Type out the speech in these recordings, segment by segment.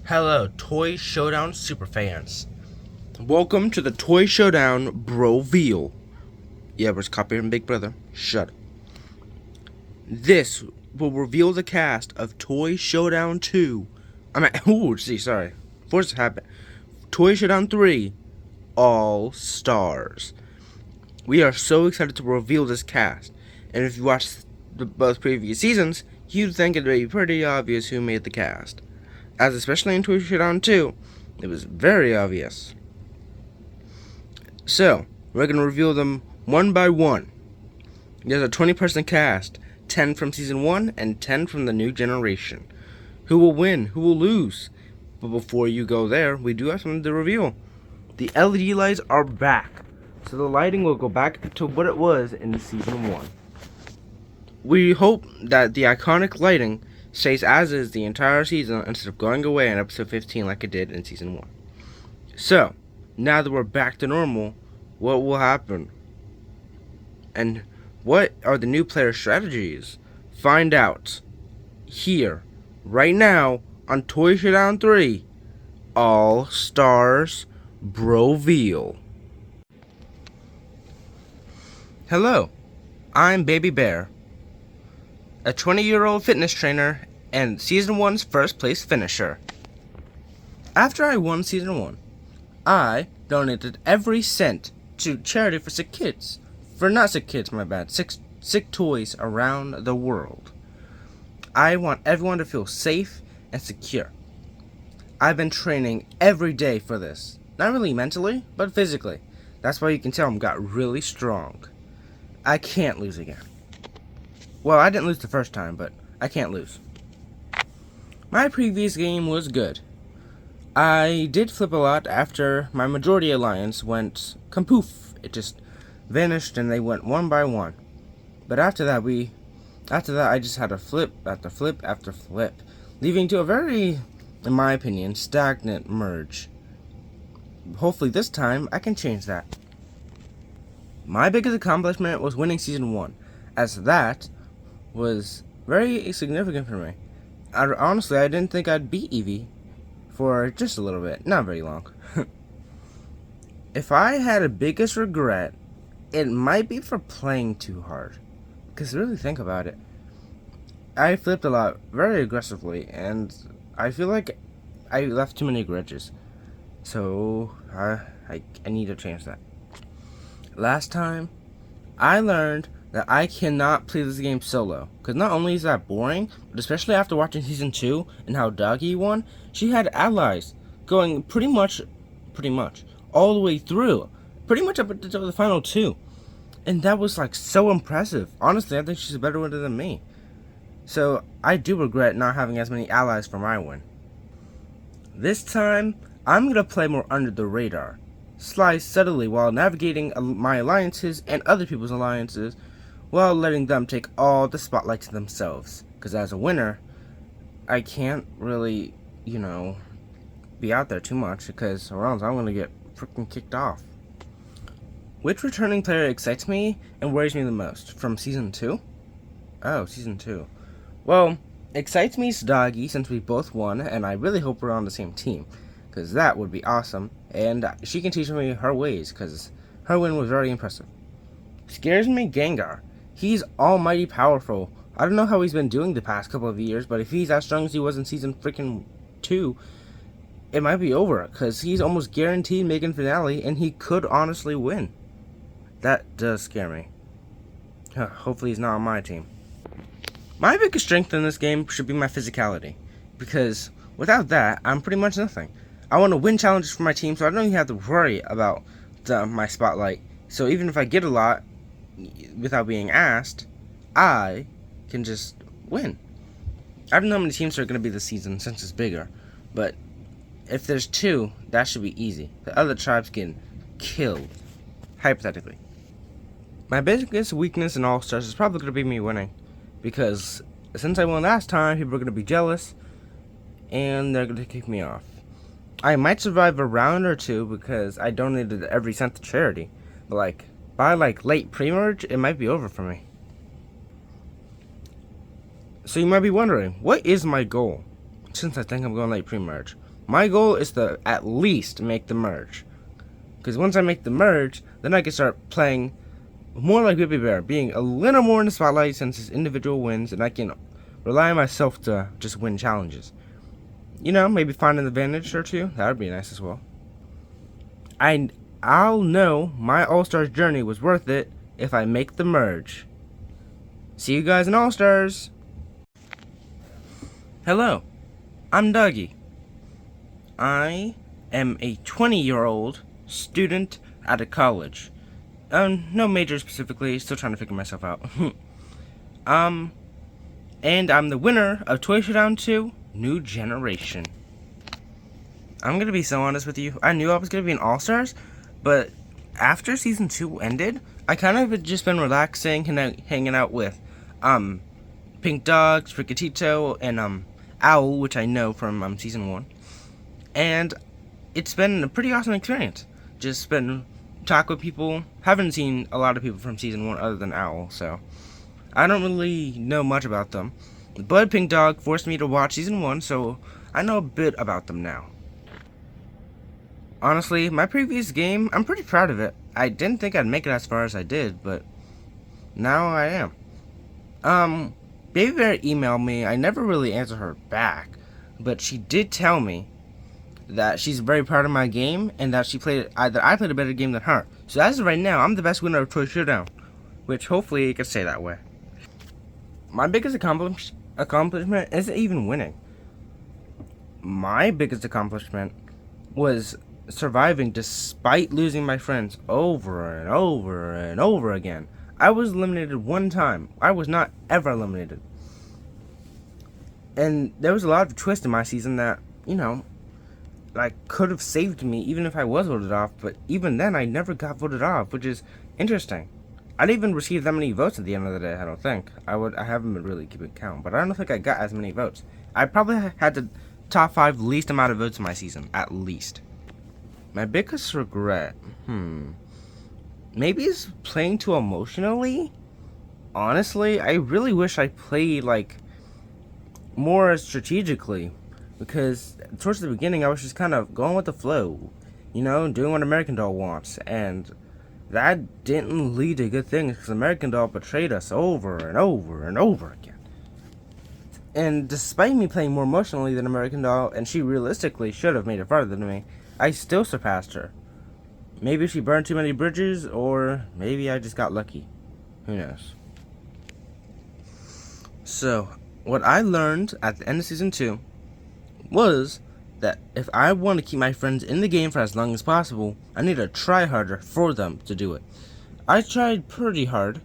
Hello, Toy Showdown superfans. Welcome to the Toy Showdown Broveal. Yeah, we're copying Big Brother. Shut up. This will reveal the cast of Toy Showdown 2. Sorry. Force habit. Toy Showdown 3 All Stars. We are so excited to reveal this cast. And if you watched both previous seasons, you'd think it'd be pretty obvious who made the cast. As especially in Toy Showdown 2, it was very obvious. So, we're going to reveal them one by one. There's a 20-person cast, 10 from Season 1 and 10 from the new generation. Who will win? Who will lose? But before you go there, we do have something to reveal. The LED lights are back, so the lighting will go back to what it was in Season 1. We hope that the iconic lighting stays as is the entire season instead of going away in episode 15 like it did in Season 1. So, now that we're back to normal, what will happen? And what are the new player strategies? Find out here, right now, on Toy Showdown 3 All Stars Broveal. Hello, I'm Baby Bear, a 20-year-old fitness trainer and Season 1's first place finisher. After I won Season 1, I donated every cent to charity for sick kids. Sick toys around the world. I want everyone to feel safe and secure. I've been training every day for this. Not really mentally, but physically. That's why you can tell I'm got really strong. I can't lose again. Well, I didn't lose the first time, but I can't lose. My previous game was good. I did flip a lot after my majority alliance went kampoof. It just vanished and they went one by one. But after that I just had a flip after flip after flip, leading to a very, in my opinion, stagnant merge. Hopefully this time I can change that. My biggest accomplishment was winning Season 1, as that was very significant for me. Honestly, I didn't think I'd beat Evie for just a little bit, not very long. If I had a biggest regret, it might be for playing too hard. Because really think about it, I flipped a lot very aggressively, and I feel like I left too many grudges. So I need to change that. Last time, I learned that I cannot play this game solo, because not only is that boring, but especially after watching Season 2 and how Doggy won, she had allies going pretty much all the way through, pretty much up until the final 2, and that was like so impressive. Honestly, I think she's a better winner than me. So I do regret not having as many allies for my win. This time, I'm gonna play more under the radar, slide subtly while navigating my alliances and other people's alliances, while letting them take all the spotlight to themselves. Because as a winner, I can't really, be out there too much, because or else I'm gonna get freaking kicked off. Which returning player excites me and worries me the most? From Season 2? Oh, Season 2. Well, excites me is Doggy, since we both won, and I really hope we're on the same team, because that would be awesome, and she can teach me her ways, because her win was very impressive. Scares me Gengar. He's almighty powerful. I don't know how he's been doing the past couple of years, but if he's as strong as he was in Season freaking 2, it might be over, because he's almost guaranteed making finale, and he could honestly win. That does scare me. Hopefully he's not on my team. My biggest strength in this game should be my physicality, because without that, I'm pretty much nothing. I want to win challenges for my team, so I don't even have to worry about my spotlight. So even if I get a lot without being asked, I can just win. I don't know how many teams are going to be this season since it's bigger, but if there's 2, that should be easy. The other tribes get killed, hypothetically. My biggest weakness in All Stars is probably going to be me winning, because since I won last time, people are going to be jealous, and they're going to kick me off. I might survive a round or 2 because I donated every cent to charity, but by late pre-merge, it might be over for me. So you might be wondering, what is my goal? Since I think I'm going late pre-merge. My goal is to at least make the merge. Because once I make the merge, then I can start playing more like Baby Bear, being a little more in the spotlight since it's individual wins, and I can rely on myself to just win challenges. You know, maybe find an advantage or two. That would be nice as well. I'll know my All-Stars journey was worth it if I make the merge. See you guys in All-Stars! Hello, I'm Dougie. I am a 20-year-old student at a college. No major specifically, still trying to figure myself out. And I'm the winner of Toy Showdown 2 New Generation. I'm gonna be so honest with you. I knew I was gonna be in All-Stars, but after Season 2 ended, I kind of had just been relaxing and hanging out with, Pink Dog, Fricatito, and, Owl, which I know from, Season 1. And it's been a pretty awesome experience. Just been talking with people. Haven't seen a lot of people from Season 1 other than Owl, so I don't really know much about them. But Pink Dog forced me to watch Season 1, so I know a bit about them now. Honestly, my previous game, I'm pretty proud of it. I didn't think I'd make it as far as I did, but now I am. Baby Bear emailed me. I never really answered her back, but she did tell me that she's very proud of my game and that that I played a better game than her. So as of right now, I'm the best winner of Toy Showdown, which hopefully it can stay that way. My biggest accomplishment isn't even winning. My biggest accomplishment was surviving despite losing my friends over and over and over again. I was eliminated one time. I was not ever eliminated. And there was a lot of twists in my season that, like, could have saved me even if I was voted off, but even then I never got voted off, which is interesting. I didn't even receive that many votes at the end of the day, I don't think. I haven't been really keeping count, but I don't think I got as many votes. I probably had the top 5 least amount of votes in my season, at least. My biggest regret, maybe it's playing too emotionally? Honestly, I really wish I played, like, more strategically. Because towards the beginning, I was just kind of going with the flow, doing what American Doll wants, and that didn't lead to good things because American Doll betrayed us over and over and over again. And despite me playing more emotionally than American Doll, and she realistically should have made it farther than me, I still surpassed her. Maybe she burned too many bridges, or maybe I just got lucky. Who knows? So, what I learned at the end of Season 2 was that if I want to keep my friends in the game for as long as possible, I need to try harder for them to do it. I tried pretty hard,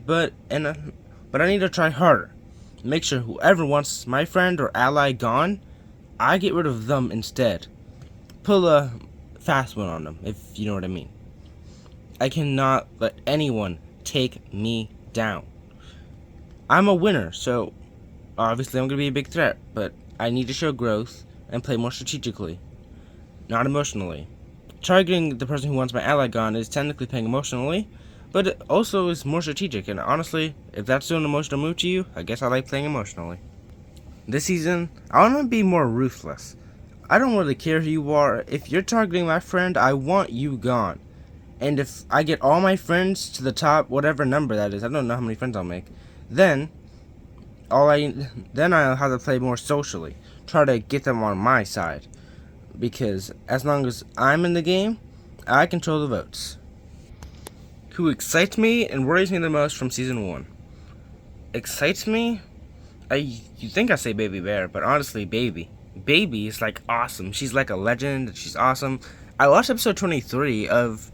but I need to try harder. Make sure whoever wants my friend or ally gone, I get rid of them instead. Pull a fast one on them, if you know what I mean. I cannot let anyone take me down. I'm a winner, so obviously I'm going to be a big threat, but I need to show growth and play more strategically, not emotionally. Targeting the person who wants my ally gone is technically playing emotionally, but it also is more strategic, and honestly, if that's still an emotional move to you, I guess I like playing emotionally. This season, I want to be more ruthless. I don't really care who you are. If you're targeting my friend, I want you gone. And if I get all my friends to the top, whatever number that is, I don't know how many friends I'll make, then I'll have to play more socially. Try to get them on my side. Because as long as I'm in the game, I control the votes. Who excites me and worries me the most from Season 1? Excites me? You think I say Baby Bear, but honestly, Baby. Baby is like awesome. She's like a legend. She's awesome. I watched episode 23 of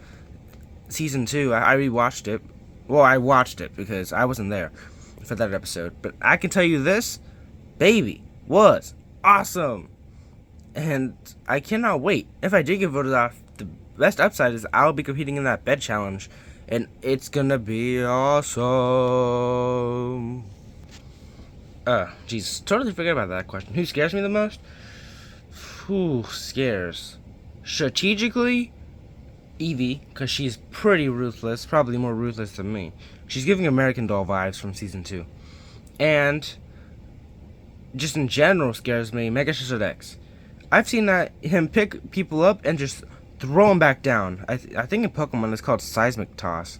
Season 2. I rewatched it. Well, I watched it because I wasn't there for that episode. But I can tell you this, Baby was awesome. And I cannot wait. If I do get voted off, the best upside is I'll be competing in that bed challenge. And it's gonna be awesome. Jeez, totally forgot about that question. Who scares me the most? Who scares? Strategically, Evie, because she's pretty ruthless, probably more ruthless than me. She's giving American Doll vibes from Season 2. And just in general scares me Mega Sister X. I've seen him pick people up and just throw them back down. I think in Pokemon it's called seismic toss.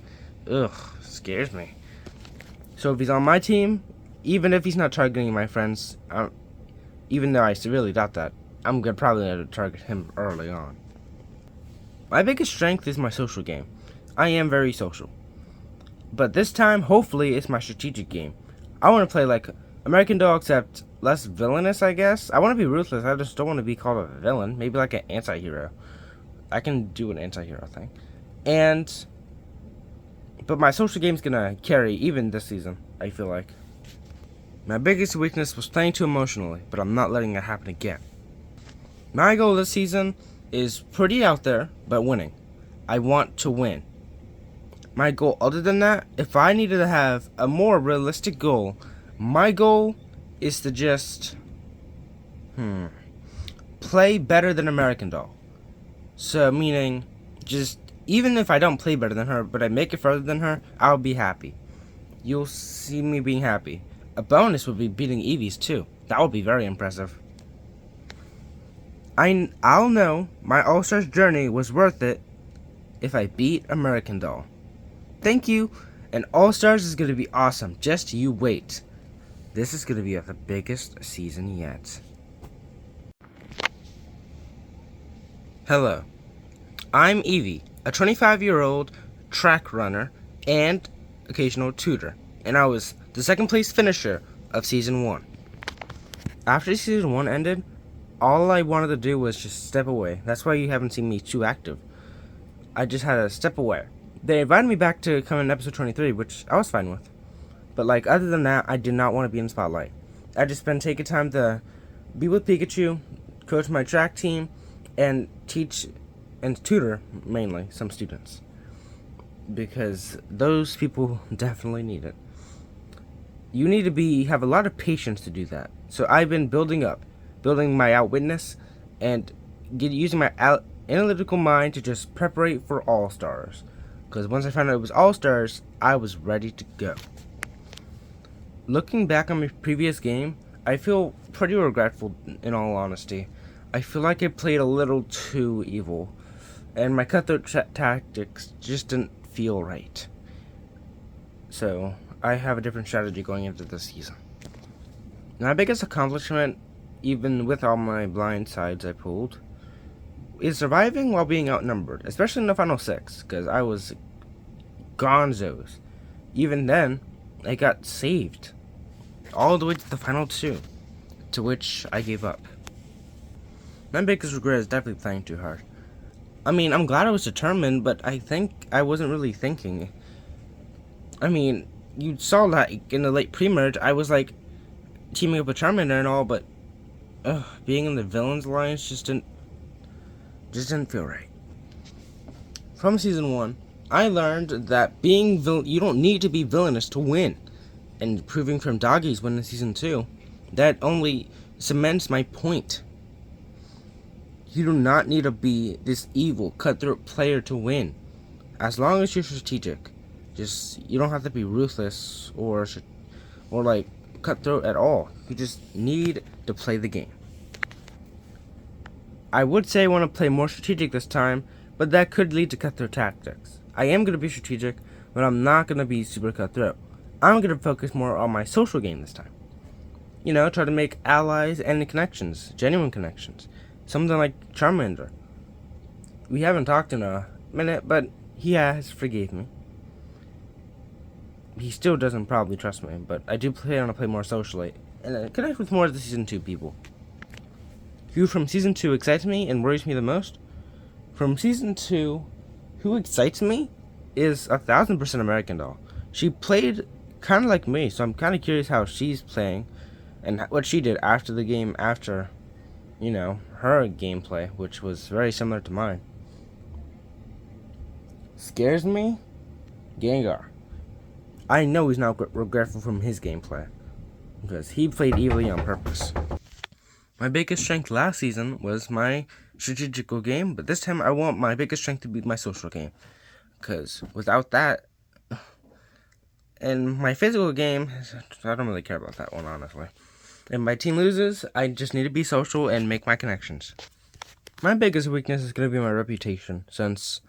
Ugh, scares me. So if he's on my team, even if he's not targeting my friends, even though I severely doubt that, I'm probably going to target him early on. My biggest strength is my social game. I am very social. But this time, hopefully, it's my strategic game. I want to play like American Doll, except less villainous, I guess. I want to be ruthless. I just don't want to be called a villain. Maybe like an anti-hero. I can do an anti-hero thing. But my social game's gonna carry even this season, I feel like. My biggest weakness was playing too emotionally, but I'm not letting it happen again. My goal this season is pretty out there, but winning. I want to win. My goal other than that, if I needed to have a more realistic goal, my goal is to just play better than American Doll. So meaning just even if I don't play better than her, but I make it further than her, I'll be happy. You'll see me being happy. A bonus would be beating Eevee's too. That would be very impressive. I'll know my All-Stars journey was worth it if I beat American Doll. Thank you, and All-Stars is going to be awesome. Just you wait. This is going to be the biggest season yet. Hello, I'm Eevee, a 25-year-old track runner and occasional tutor, and I was the second place finisher of Season 1. After Season 1 ended, all I wanted to do was just step away. That's why you haven't seen me too active. I just had to step away. They invited me back to come in episode 23, which I was fine with. But like other than that, I did not want to be in the spotlight. I just been taking time to be with Pikachu, coach my track team, and teach and tutor mainly some students. Because those people definitely need it. You need to have a lot of patience to do that. So I've been building my outwitness, and using my analytical mind to just prepare for All-Stars. Because once I found out it was All-Stars, I was ready to go. Looking back on my previous game, I feel pretty regretful in all honesty. I feel like I played a little too evil, and my cutthroat tactics just didn't feel right. So I have a different strategy going into this season. My biggest accomplishment, even with all my blind sides I pulled, is surviving while being outnumbered, especially in the final 6, because I was gonzos. Even then, I got saved all the way to the final 2, to which I gave up. My biggest regret is definitely playing too hard. I mean, I'm glad I was determined, but I think I wasn't really thinking. I mean, you saw that in the late pre-merge, I was like teaming up with Charmander and all, but being in the Villains Alliance just didn't feel right. From Season 1, I learned that you don't need to be villainous to win. And proving from Doggy's win in Season 2, that only cements my point. You do not need to be this evil, cutthroat player to win. As long as you're strategic. You don't have to be ruthless or like cutthroat at all. You just need to play the game. I would say I want to play more strategic this time, but that could lead to cutthroat tactics. I am going to be strategic, but I'm not going to be super cutthroat. I'm going to focus more on my social game this time. Try to make allies and connections, genuine connections. Something like Charmander. We haven't talked in a minute, but he has forgave me. He still doesn't probably trust me, but I do plan to play more socially and connect with more of the Season 2 people. Who from Season 2 excites me and worries me the most? From Season 2, who excites me is 1000% American Doll. She played kind of like me, so I'm kind of curious how she's playing and what she did after the game, after, her gameplay, which was very similar to mine. Scares me? Gengar. I know he's not regretful from his gameplay, because he played evilly on purpose. My biggest strength last season was my strategical game, but this time I want my biggest strength to be my social game, because without that, and my physical game, I don't really care about that one, honestly. If my team loses, I just need to be social and make my connections. My biggest weakness is going to be my reputation, since,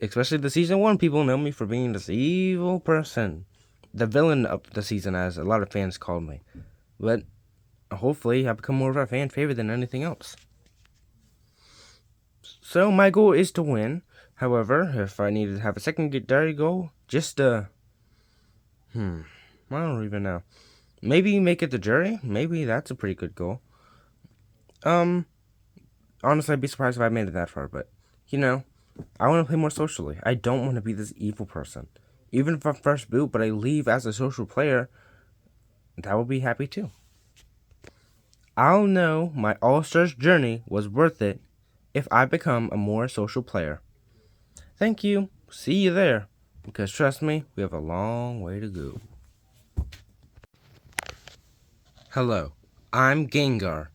especially the season 1, people know me for being this evil person. The villain of the season, as a lot of fans called me. But hopefully, I become more of a fan favorite than anything else. So, my goal is to win. However, if I need to have a secondary goal, just, I don't even know. Maybe make it the jury? Maybe that's a pretty good goal. Honestly, I'd be surprised if I made it that far, but, I want to play more socially. I don't want to be this evil person. Even if I'm first boot, but I leave as a social player, that will be happy too. I'll know my All-Stars journey was worth it if I become a more social player. Thank you. See you there. Because trust me, we have a long way to go. Hello, I'm Gengar,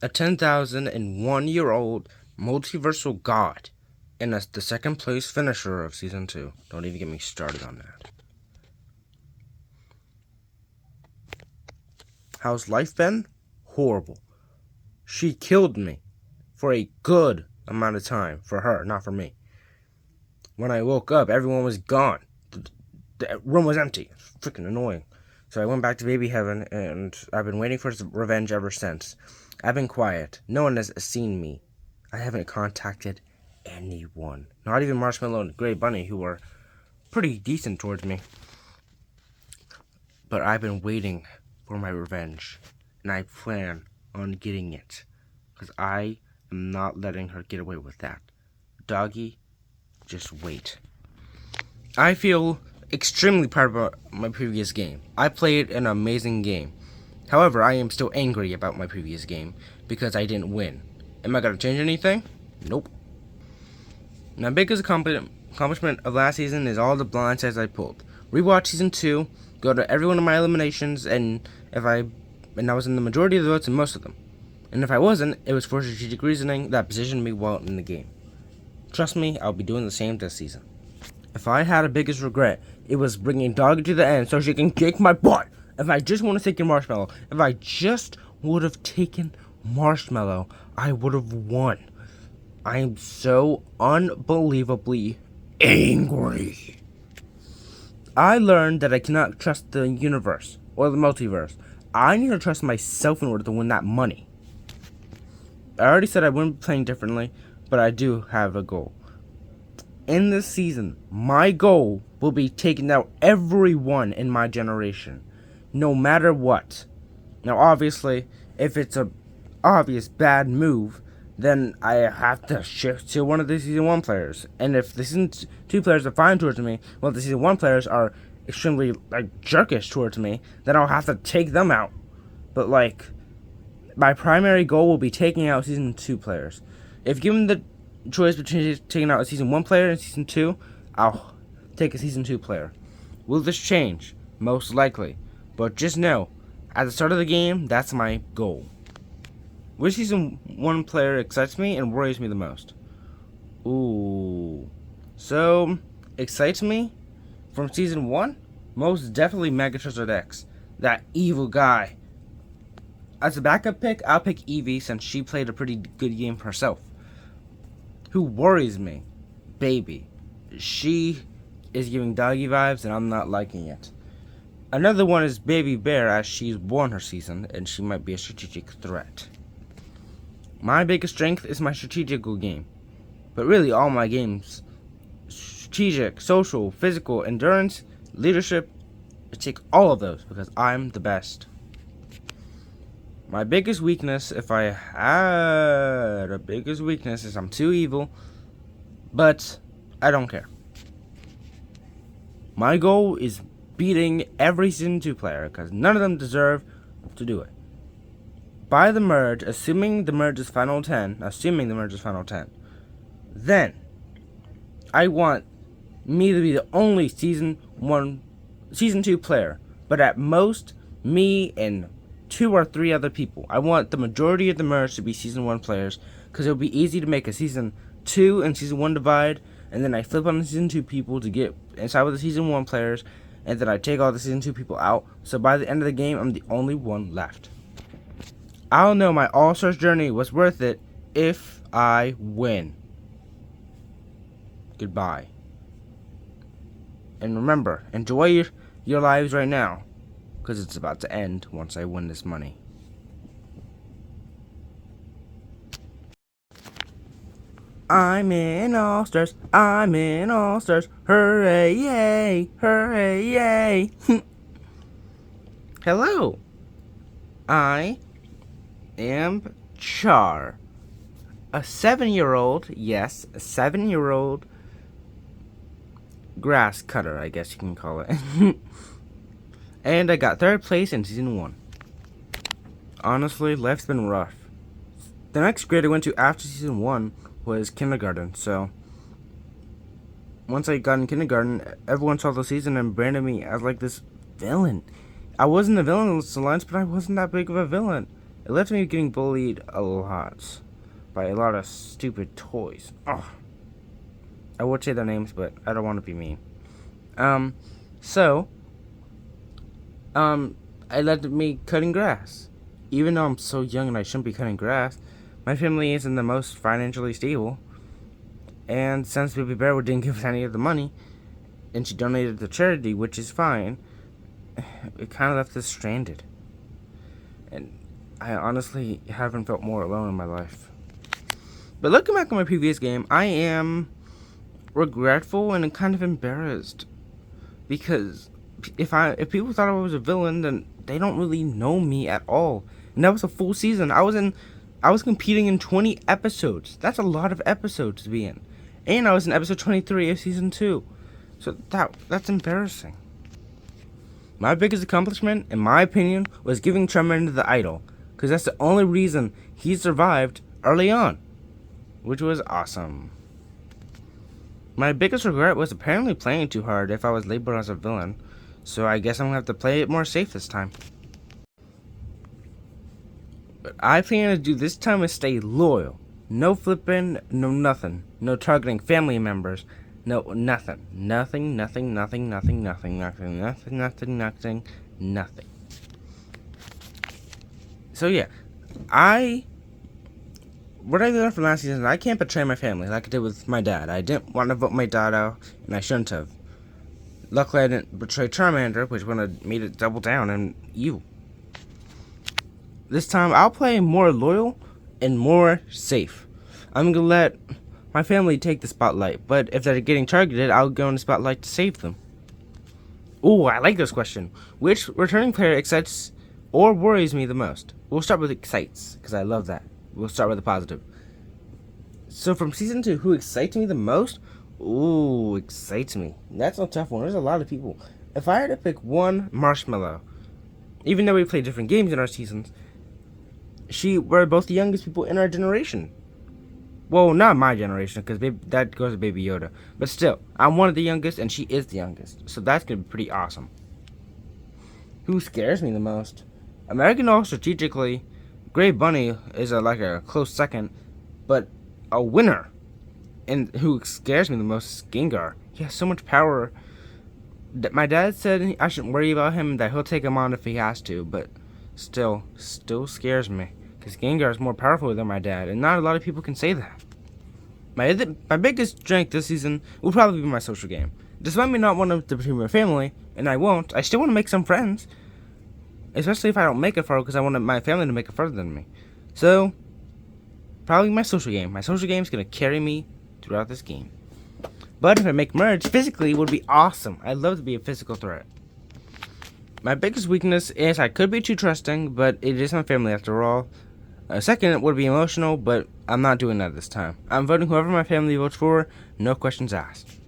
a 10,001-year-old multiversal god, and the second place finisher of Season 2. Don't even get me started on that. How's life been? Horrible. She killed me for a good amount of time. For her, not for me. When I woke up, everyone was gone. The room was empty. It was freaking annoying. So I went back to baby heaven, and I've been waiting for his revenge ever since. I've been quiet. No one has seen me. I haven't contacted anyone. Not even Marshmallow and Gray Bunny, who are pretty decent towards me. But I've been waiting for my revenge, and I plan on getting it. Because I am not letting her get away with that. Doggy, just wait. I feel extremely proud about my previous game. I played an amazing game. However, I am still angry about my previous game because I didn't win. Am I going to change anything? Nope. My biggest accomplishment of last season is all the blindsides I pulled. Rewatch Season 2, go to every one of my eliminations, and I was in the majority of the votes in most of them. And if I wasn't, it was for strategic reasoning that positioned me well in the game. Trust me, I'll be doing the same this season. If I had a biggest regret, it was bringing Doggy to the end so she can kick my butt. If I just want to take Marshmallow, if I just would have taken Marshmallow, I would have won. I am so unbelievably angry. I learned that I cannot trust the universe or the multiverse. I need to trust myself in order to win that money. I already said I wouldn't be playing differently, but I do have a goal. In this season, my goal will be taking out everyone in my generation, no matter what. Now, obviously, if it's a obvious bad move, then I have to shift to one of the Season 1 players. And if the Season 2 players are fine towards me, well, the Season 1 players are extremely, jerkish towards me, then I'll have to take them out. But, my primary goal will be taking out Season 2 players. If given the choice between taking out a Season 1 player and Season 2, I'll take a Season 2 player. Will this change? Most likely. But just know, at the start of the game, that's my goal. Which Season 1 player excites me and worries me the most? Ooh. So, excites me from Season 1? Most definitely Mega Charizard X. That evil guy. As a backup pick, I'll pick Eevee since she played a pretty good game herself. Who worries me? Baby. She is giving doggy vibes and I'm not liking it. Another one is Baby Bear, as she's won her season and she might be a strategic threat. My biggest strength is my strategical game. But really all my games, strategic, social, physical, endurance, leadership, I take all of those because I'm the best. My biggest weakness, if I had a biggest weakness, is I'm too evil, but I don't care. My goal is beating every Season 2 player, because none of them deserve to do it. By the merge, assuming the merge is Final 10, then I want me to be the only Season 2 player, but at most, me and 2 or 3 other people. I want the majority of the merge to be Season 1 players, because it'll be easy to make a Season 2 and Season 1 divide, and then I flip on the Season 2 people to get inside with the Season 1 players, and then I take all the Season 2 people out, so by the end of the game, I'm the only one left. I'll know my All-Stars journey was worth it if I win. Goodbye. And remember, enjoy your lives right now, because it's about to end once I win this money. I'm in All-Stars, I'm in All-Stars, hooray, yay, hooray, yay. Hello, I am Char, a 7-year-old, yes, a 7-year-old grass cutter, I guess you can call it. And I got 3rd place in Season 1. Honestly, life's been rough. The next grade I went to after Season 1 was kindergarten, so once I got in kindergarten, everyone saw the season and branded me as like this villain. I wasn't a villain in the lines, but I wasn't that big of a villain. It led to me getting bullied a lot by a lot of stupid toys. Oh, I would say their names, but I don't want to be mean. It led to me cutting grass. Even though I'm so young and I shouldn't be cutting grass, my family isn't the most financially stable. And since Baby Bear didn't give us any of the money, and she donated to charity, which is fine, it kind of left us stranded. And I honestly haven't felt more alone in my life. But looking back on my previous game, I am regretful and kind of embarrassed. Because if people thought I was a villain, then they don't really know me at all. And that was a full season. I was competing in 20 episodes. That's a lot of episodes to be in. And I was in episode 23 of season 2. So that's embarrassing. My biggest accomplishment, in my opinion, was giving Charmander the idol. Because that's the only reason he survived early on. Which was awesome. My biggest regret was apparently playing too hard if I was labeled as a villain. So I guess I'm going to have to play it more safe this time. What I plan to do this time is stay loyal. No flipping, no nothing. No targeting family members. No, nothing. Nothing. So yeah, what I learned from last season is I can't betray my family like I did with my dad. I didn't want to vote my dad out, and I shouldn't have. Luckily, I didn't betray Charmander, which would have made it double down on you. This time, I'll play more loyal and more safe. I'm going to let my family take the spotlight, but if they're getting targeted, I'll go in the spotlight to save them. Ooh, I like this question. Which returning player excites or worries me the most? We'll start with excites, because I love that. We'll start with the positive. So from Season 2, who excites me the most? Ooh, excites me. That's a tough one. There's a lot of people. If I had to pick one, Marshmallow. Even though we play different games in our seasons, we're both the youngest people in our generation. Well, not my generation, because that goes to Baby Yoda. But still, I'm one of the youngest, and she is the youngest. So that's going to be pretty awesome. Who scares me the most? American All strategically, Gray Bunny is like a close second, but a winner. And who scares me the most is Gengar. He has so much power. My dad said I shouldn't worry about him, that he'll take him on if he has to, but still scares me. Because Gengar is more powerful than my dad, and not a lot of people can say that. My biggest strength this season will probably be my social game. Despite me not wanting to betray my family, and I won't, I still want to make some friends. Especially if I don't make it far, because I want my family to make it further than me. So, probably my social game. My social game is going to carry me throughout this game. But if I make merge, physically it would be awesome. I'd love to be a physical threat. My biggest weakness is I could be too trusting, but it is my family after all. Second would be emotional, but I'm not doing that this time. I'm voting whoever my family votes for, no questions asked.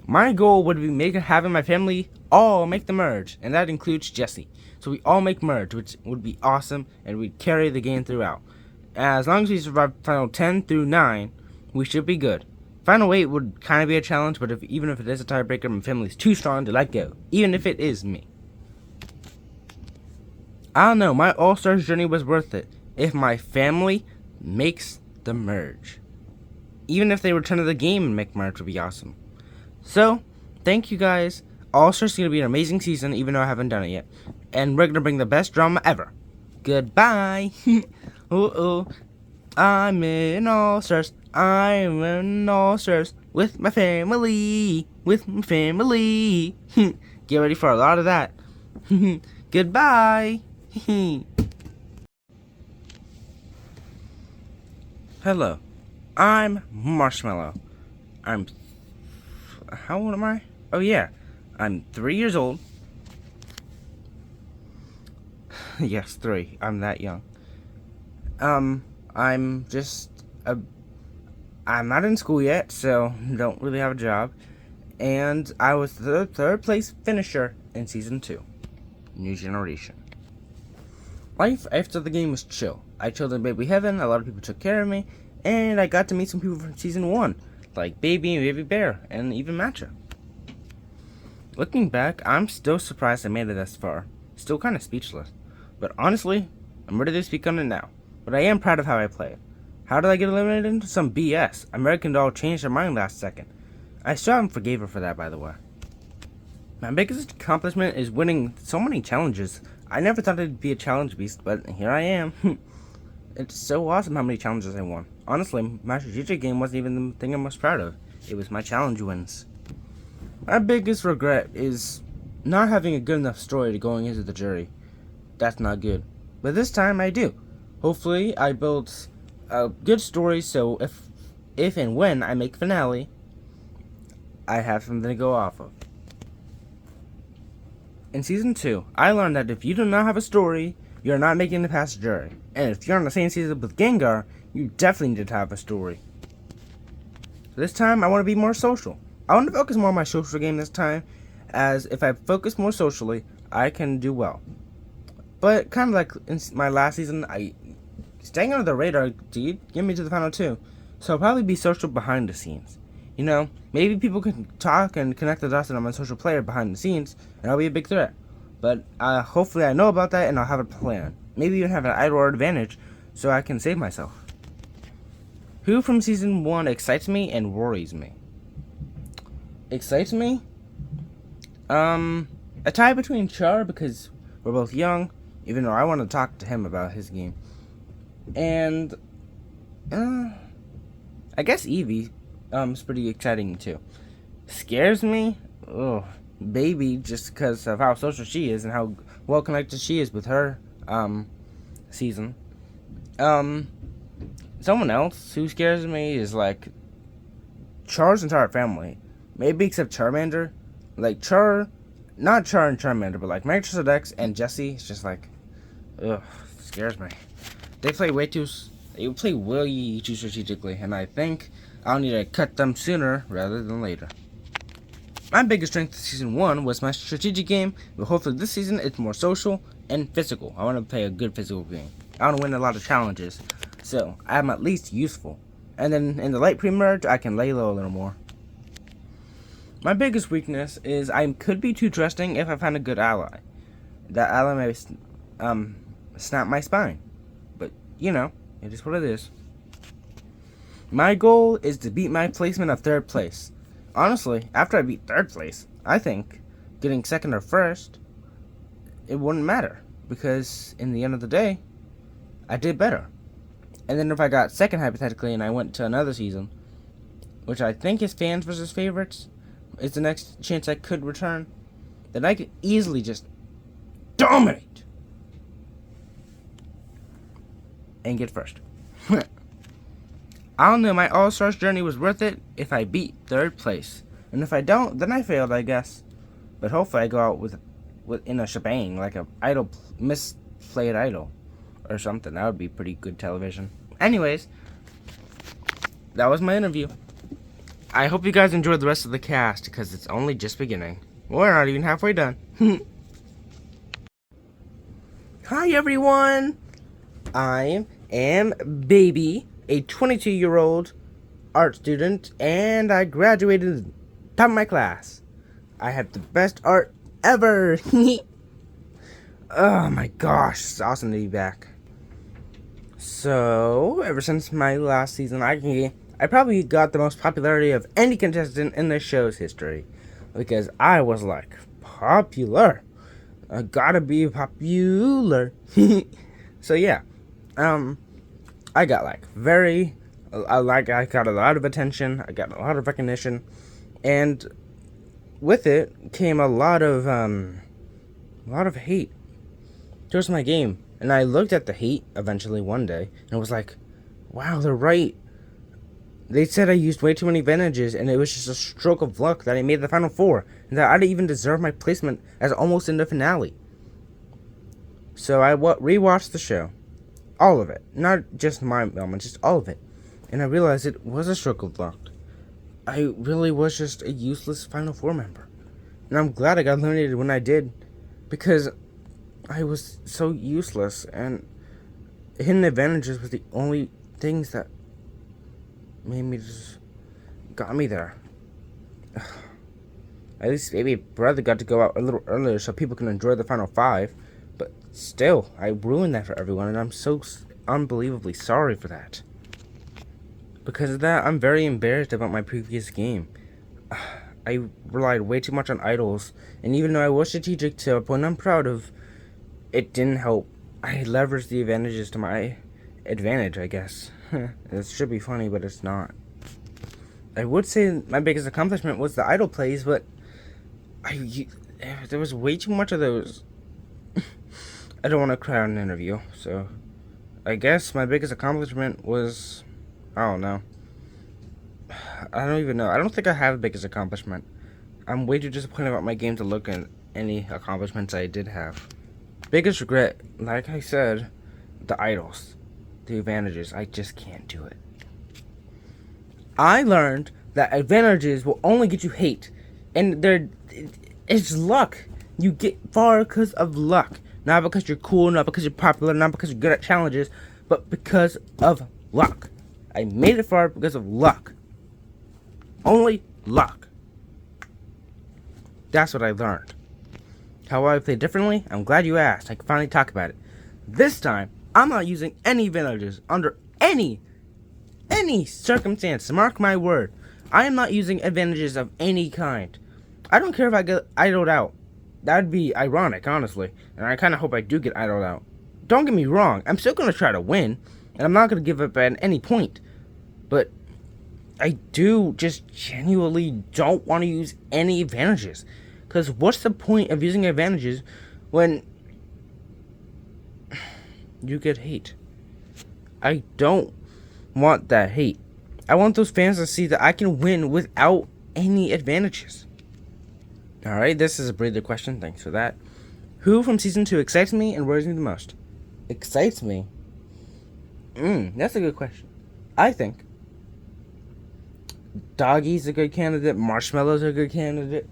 My goal would be having my family all make the merge, and that includes Jesse. So we all make merge, which would be awesome, and we'd carry the game throughout. As long as we survive Final 10 through 9, we should be good. Final 8 would kind of be a challenge, but even if it is a tiebreaker, my family's too strong to let go, even if it is me. I don't know, my All-Stars journey was worth it if my family makes the merge. Even if they return to the game and make merge would be awesome. So, thank you guys. All-Stars is going to be an amazing season, even though I haven't done it yet. And we're going to bring the best drama ever. Goodbye. Oh, I'm in All Stars. I'm in All Stars with my family. With my family. Get ready for a lot of that. Goodbye. Hello, I'm Marshmallow. I'm. How old am I? Oh, yeah. I'm 3 years old. Yes, 3. I'm that young. I'm just a. I'm not in school yet, so don't really have a job. And I was the third place finisher in season 2. New generation. Life after the game was chill. I chilled in baby heaven, a lot of people took care of me, and I got to meet some people from season 1, like Baby and Baby Bear, and even Matcha. Looking back, I'm still surprised I made it this far. Still kind of speechless. But honestly, I'm ready to speak on it now. But I am proud of how I played. How did I get eliminated into some BS? American Doll changed her mind last second. I still haven't forgave her for that, by the way. My biggest accomplishment is winning so many challenges. I never thought I'd be a challenge beast, but here I am. It's so awesome how many challenges I won. Honestly, my strategic game wasn't even the thing I'm most proud of. It was my challenge wins. My biggest regret is not having a good enough story to going into the jury. That's not good. But this time I do. Hopefully I build a good story so if and when I make finale, I have something to go off of. In season 2, I learned that if you do not have a story, you're not making it past jury. And if you're on the same season with Gengar, you definitely need to have a story. So this time, I want to be more social. I want to focus more on my social game this time, as if I focus more socially, I can do well. But kind of like in my last season, staying under the radar did get me to the final 2. So I'll probably be social behind the scenes. You know, maybe people can talk and connect the dots that I'm a social player behind the scenes, and I'll be a big threat. But hopefully I know about that and I'll have a plan. Maybe even have an idle advantage so I can save myself. Who from season 1 excites me and worries me? Excites me? A tie between Char because we're both young, even though I want to talk to him about his game. And, I guess Eevee. It's pretty exciting too. Scares me? Oh, Baby, just because of how social she is and how well connected she is with her, season. Someone else who scares me is, like, Char's entire family. Maybe except Charmander. Like, not Char and Charmander, but, like, Magnus Dex and Jessie. It's just, like, ugh, scares me. They play way too strategically, and I think I'll need to cut them sooner rather than later. My biggest strength in season 1 was my strategic game, but hopefully this season it's more social and physical. I want to play a good physical game. I want to win a lot of challenges, so I'm at least useful. And then in the late pre-merge, I can lay low a little more. My biggest weakness is I could be too trusting if I find a good ally. That ally may snap my spine, but you know, it is what it is. My goal is to beat my placement of 3rd place. Honestly, after I beat 3rd place, I think getting 2nd or 1st, it wouldn't matter. Because in the end of the day, I did better. And then if I got 2nd hypothetically and I went to another season, which I think is fans versus favorites, is the next chance I could return, then I could easily just dominate and get 1st. I don't know, my All-Stars journey was worth it if I beat 3rd place. And if I don't, then I failed, I guess. But hopefully I go out with in a shebang, like a misplayed idol. Or something. That would be pretty good television. Anyways, that was my interview. I hope you guys enjoyed the rest of the cast, because it's only just beginning. We're not even halfway done. Hi everyone! I am Baby, a 22-year-old art student, and I graduated top of my class. I had the best art ever. Oh my gosh, it's awesome to be back. So, ever since my last season, I probably got the most popularity of any contestant in the show's history. Because I was like, popular. I gotta be popular. So yeah, I got like I got a lot of attention. I got a lot of recognition, and with it came a lot of hate towards my game. And I looked at the hate eventually one day, and it was like, wow, they're right. They said I used way too many advantages, and it was just a stroke of luck that I made the final four, and that I didn't even deserve my placement as almost in the finale. So I rewatched the show, all of it, not just my moments, just all of it, and I realized it was a stroke of luck. I really was just a useless Final Four member, and I'm glad I got eliminated when I did, because I was so useless, and hidden advantages was the only things that made me just got me there. At least maybe brother got to go out a little earlier so people can enjoy the final five, but still, I ruined that for everyone, and I'm so unbelievably sorry for that. Because of that, I'm very embarrassed about my previous game. I relied way too much on idols, and even though I was strategic to a point I'm proud of, it didn't help. I leveraged the advantages to my advantage, I guess. It should be funny, but it's not. I would say my biggest accomplishment was the idol plays, but there was way too much of those. I don't want to cry on an interview, so I guess my biggest accomplishment was, I don't know. I don't even know. I don't think I have a biggest accomplishment. I'm way too disappointed about my game to look at any accomplishments I did have. Biggest regret, like I said, the idols. The advantages. I just can't do it. I learned that advantages will only get you hate. And it's luck. You get far because of luck. Not because you're cool, not because you're popular, not because you're good at challenges, but because of luck. I made it far because of luck. Only luck. That's what I learned. How I play differently? I'm glad you asked. I can finally talk about it. This time, I'm not using any advantages under any circumstance. Mark my word. I am not using advantages of any kind. I don't care if I get idled out. That'd be ironic, honestly. And I kind of hope I do get idled out. Don't get me wrong. I'm still going to try to win. And I'm not going to give up at any point. But I do just genuinely don't want to use any advantages. Because what's the point of using advantages when you get hate? I don't want that hate. I want those fans to see that I can win without any advantages. Alright, this is a breather question. Thanks for that. Who from Season 2 excites me and worries me the most? Excites me? That's a good question. I think Doggy's a good candidate. Marshmallow's a good candidate.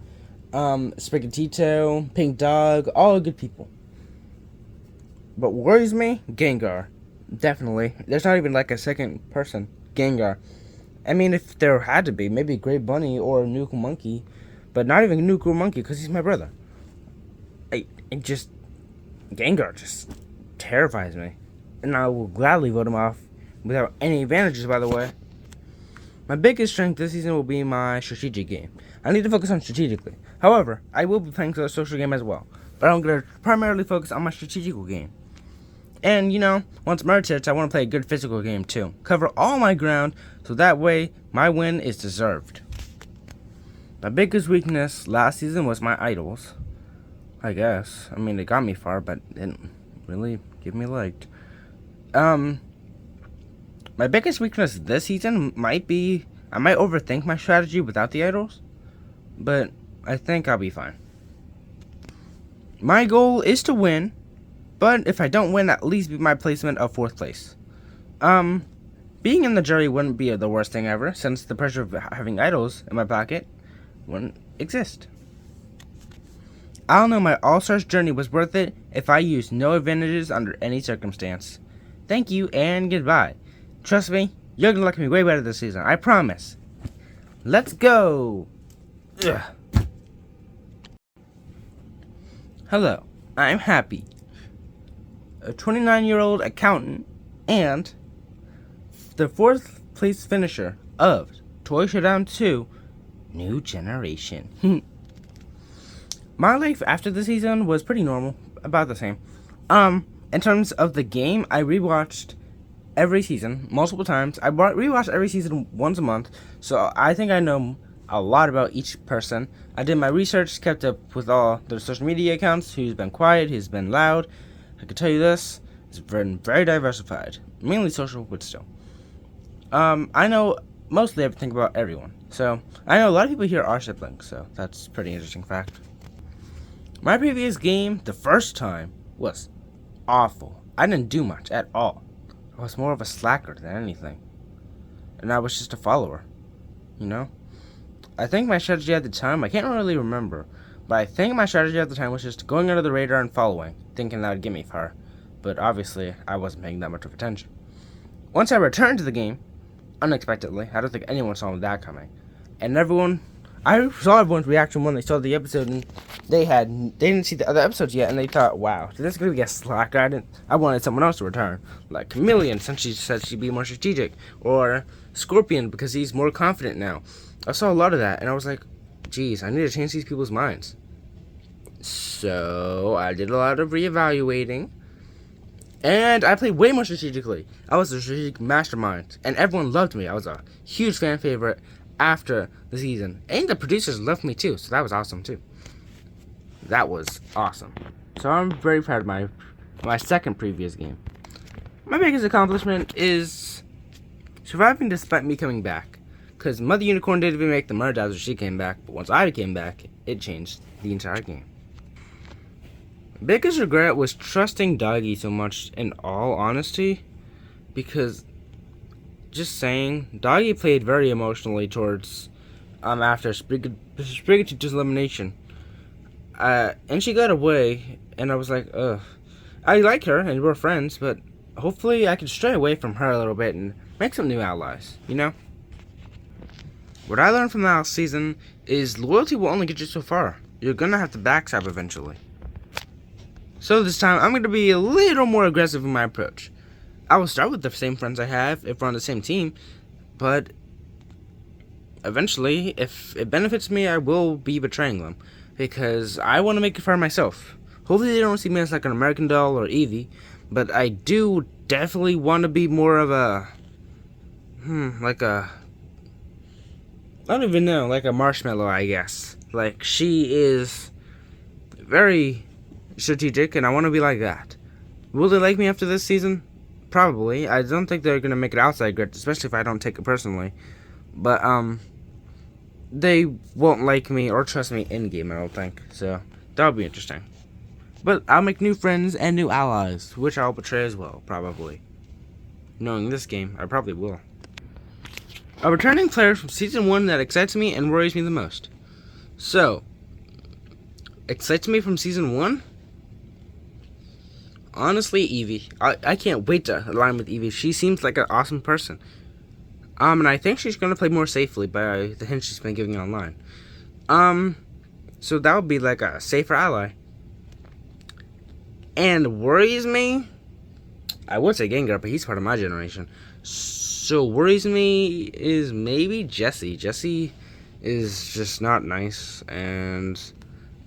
Sprigatito, Pink Dog, all good people. But worries me? Gengar. Definitely. There's not even like a second person. Gengar. I mean, if there had to be, maybe Grey Bunny or Nuke Monkey. But not even Nuke Monkey, because he's my brother. Gengar just terrifies me. And I will gladly vote him off without any advantages, by the way. My biggest strength this season will be my strategic game. I need to focus on strategically. However, I will be playing a social game as well. But I'm going to primarily focus on my strategical game. And, once merge hits, I want to play a good physical game too. Cover all my ground, so that way, my win is deserved. My biggest weakness last season was my idols. I guess. I mean, they got me far, but didn't really give me light. My biggest weakness this season might be I might overthink my strategy without the idols, but I think I'll be fine. My goal is to win, but if I don't win, at least be my placement of 4th place. Being in the jury wouldn't be the worst thing ever, since the pressure of having idols in my pocket wouldn't exist. I'll know my All-Stars journey was worth it if I used no advantages under any circumstance. Thank you and goodbye. Trust me, you're gonna like me way better this season, I promise. Let's go! Ugh. Hello, I'm Happy, a 29-year-old accountant and the 4th place finisher of Toy Showdown 2 New Generation. My life after the season was pretty normal, about the same. In terms of the game, I rewatched every season multiple times. I rewatched every season once a month, so I think I know a lot about each person. I did my research, kept up with all their social media accounts, who's been quiet, who's been loud. I can tell you this, it's been very diversified, mainly social, but still. I know mostly everything about everyone, so I know a lot of people here are siblings, so that's a pretty interesting fact. My previous game, the first time, was awful. I didn't do much at all. I was more of a slacker than anything. And I was just a follower. You know? I think my strategy at the time, I can't really remember, but I think my strategy at the time was just going under the radar and following, thinking that would get me far. But obviously, I wasn't paying that much of attention. Once I returned to the game, unexpectedly, I don't think anyone saw that coming. And I saw everyone's reaction when they saw the episode, and they didn't see the other episodes yet, and they thought, wow, this is going to be a slacker. I wanted someone else to return, like Chameleon, since she said she'd be more strategic, or Scorpion, because he's more confident now. I saw a lot of that, and I was like, geez, I need to change these people's minds. So, I did a lot of reevaluating, and I played way more strategically. I was a strategic mastermind, and everyone loved me. I was a huge fan favorite after the season, and the producers loved me too, so that was awesome too. That was awesome. So I'm very proud of my second previous game. My biggest accomplishment is surviving despite me coming back, because Mother Unicorn didn't even make the merge after she came back, but once I came back, it changed the entire game. Biggest regret was trusting Doggy so much, in all honesty, because just saying, Doggy played very emotionally towards after Sprigatito's elimination, and she got away, and I was like, ugh. I like her and we're friends, but hopefully I can stray away from her a little bit and make some new allies, you know? What I learned from last season is loyalty will only get you so far. You're gonna have to backstab eventually. So this time, I'm gonna be a little more aggressive in my approach. I will start with the same friends I have if we're on the same team, but eventually, if it benefits me, I will be betraying them, because I want to make it for myself. Hopefully they don't see me as like an American Doll or Eevee, but I do definitely want to be more of a, I don't even know, like a Marshmallow, I guess. Like, she is very strategic, and I want to be like that. Will they like me after this season? Probably. I don't think they're going to make it outside grid, especially if I don't take it personally. But, they won't like me or trust me in-game, I don't think. So, that'll be interesting. But I'll make new friends and new allies, which I'll betray as well, probably. Knowing this game, I probably will. A returning player from Season 1 that excites me and worries me the most. So, excites me from Season 1? Honestly, Eevee. I can't wait to align with Eevee. She seems like an awesome person. And I think she's going to play more safely by the hints she's been giving online. So that would be like a safer ally. And worries me? I would say Gengar, but he's part of my generation. So worries me is maybe Jessie. Jessie is just not nice, and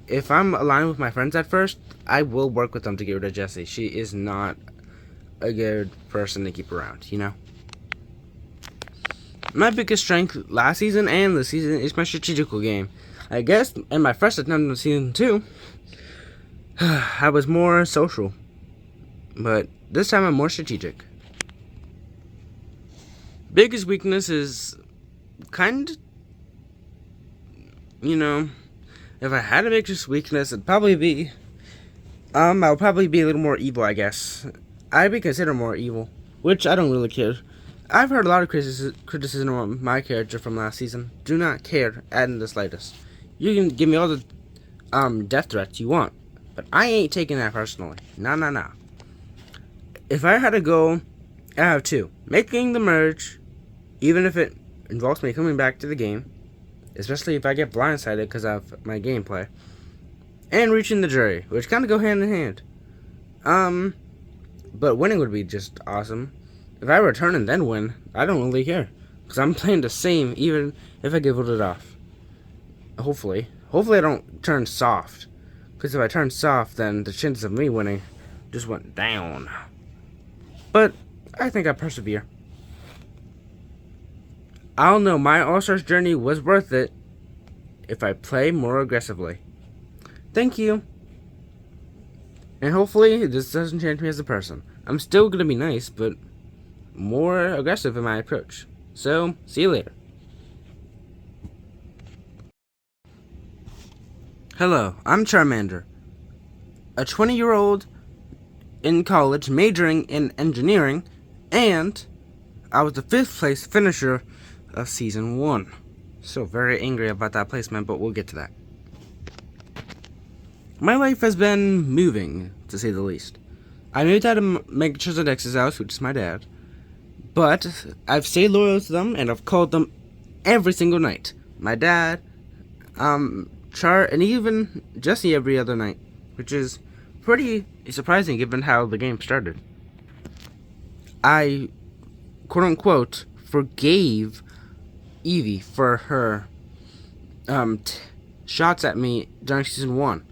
if I'm aligned with my friends at first, I will work with them to get rid of Jessie. She is not a good person to keep around, you know? My biggest strength last season and this season is my strategical game. I guess in my first attempt in Season 2, I was more social. But this time I'm more strategic. Biggest weakness is if I had a biggest weakness, it'd probably be, I'll probably be a little more evil, I guess. I'd be considered more evil, which I don't really care. I've heard a lot of criticism on my character from last season. Do not care, in the slightest. You can give me all the death threats you want, but I ain't taking that personally. Nah. If I had to go, I have two. Making the merge, even if it involves me coming back to the game, especially if I get blindsided because of my gameplay, and reaching the jury, which kind of go hand in hand. But winning would be just awesome. If I return and then win, I don't really care, because I'm playing the same even if I get voted off. Hopefully I don't turn soft, because if I turn soft, then the chances of me winning just went down. But I think I persevere. I'll know my All-Stars journey was worth it if I play more aggressively. Thank you. And hopefully this doesn't change me as a person. I'm still going to be nice, but more aggressive in my approach. So, see you later. Hello, I'm Charmander, a 20-year-old in college majoring in engineering, and I was the 5th place finisher of Season 1. So very angry about that placement, but we'll get to that. My life has been moving, to say the least. I moved out of Megatron's house, which is my dad, but I've stayed loyal to them, and I've called them every single night. My dad, Char, and even Jesse every other night, which is pretty surprising given how the game started. I, quote-unquote, forgave Eevee for her shots at me during Season 1.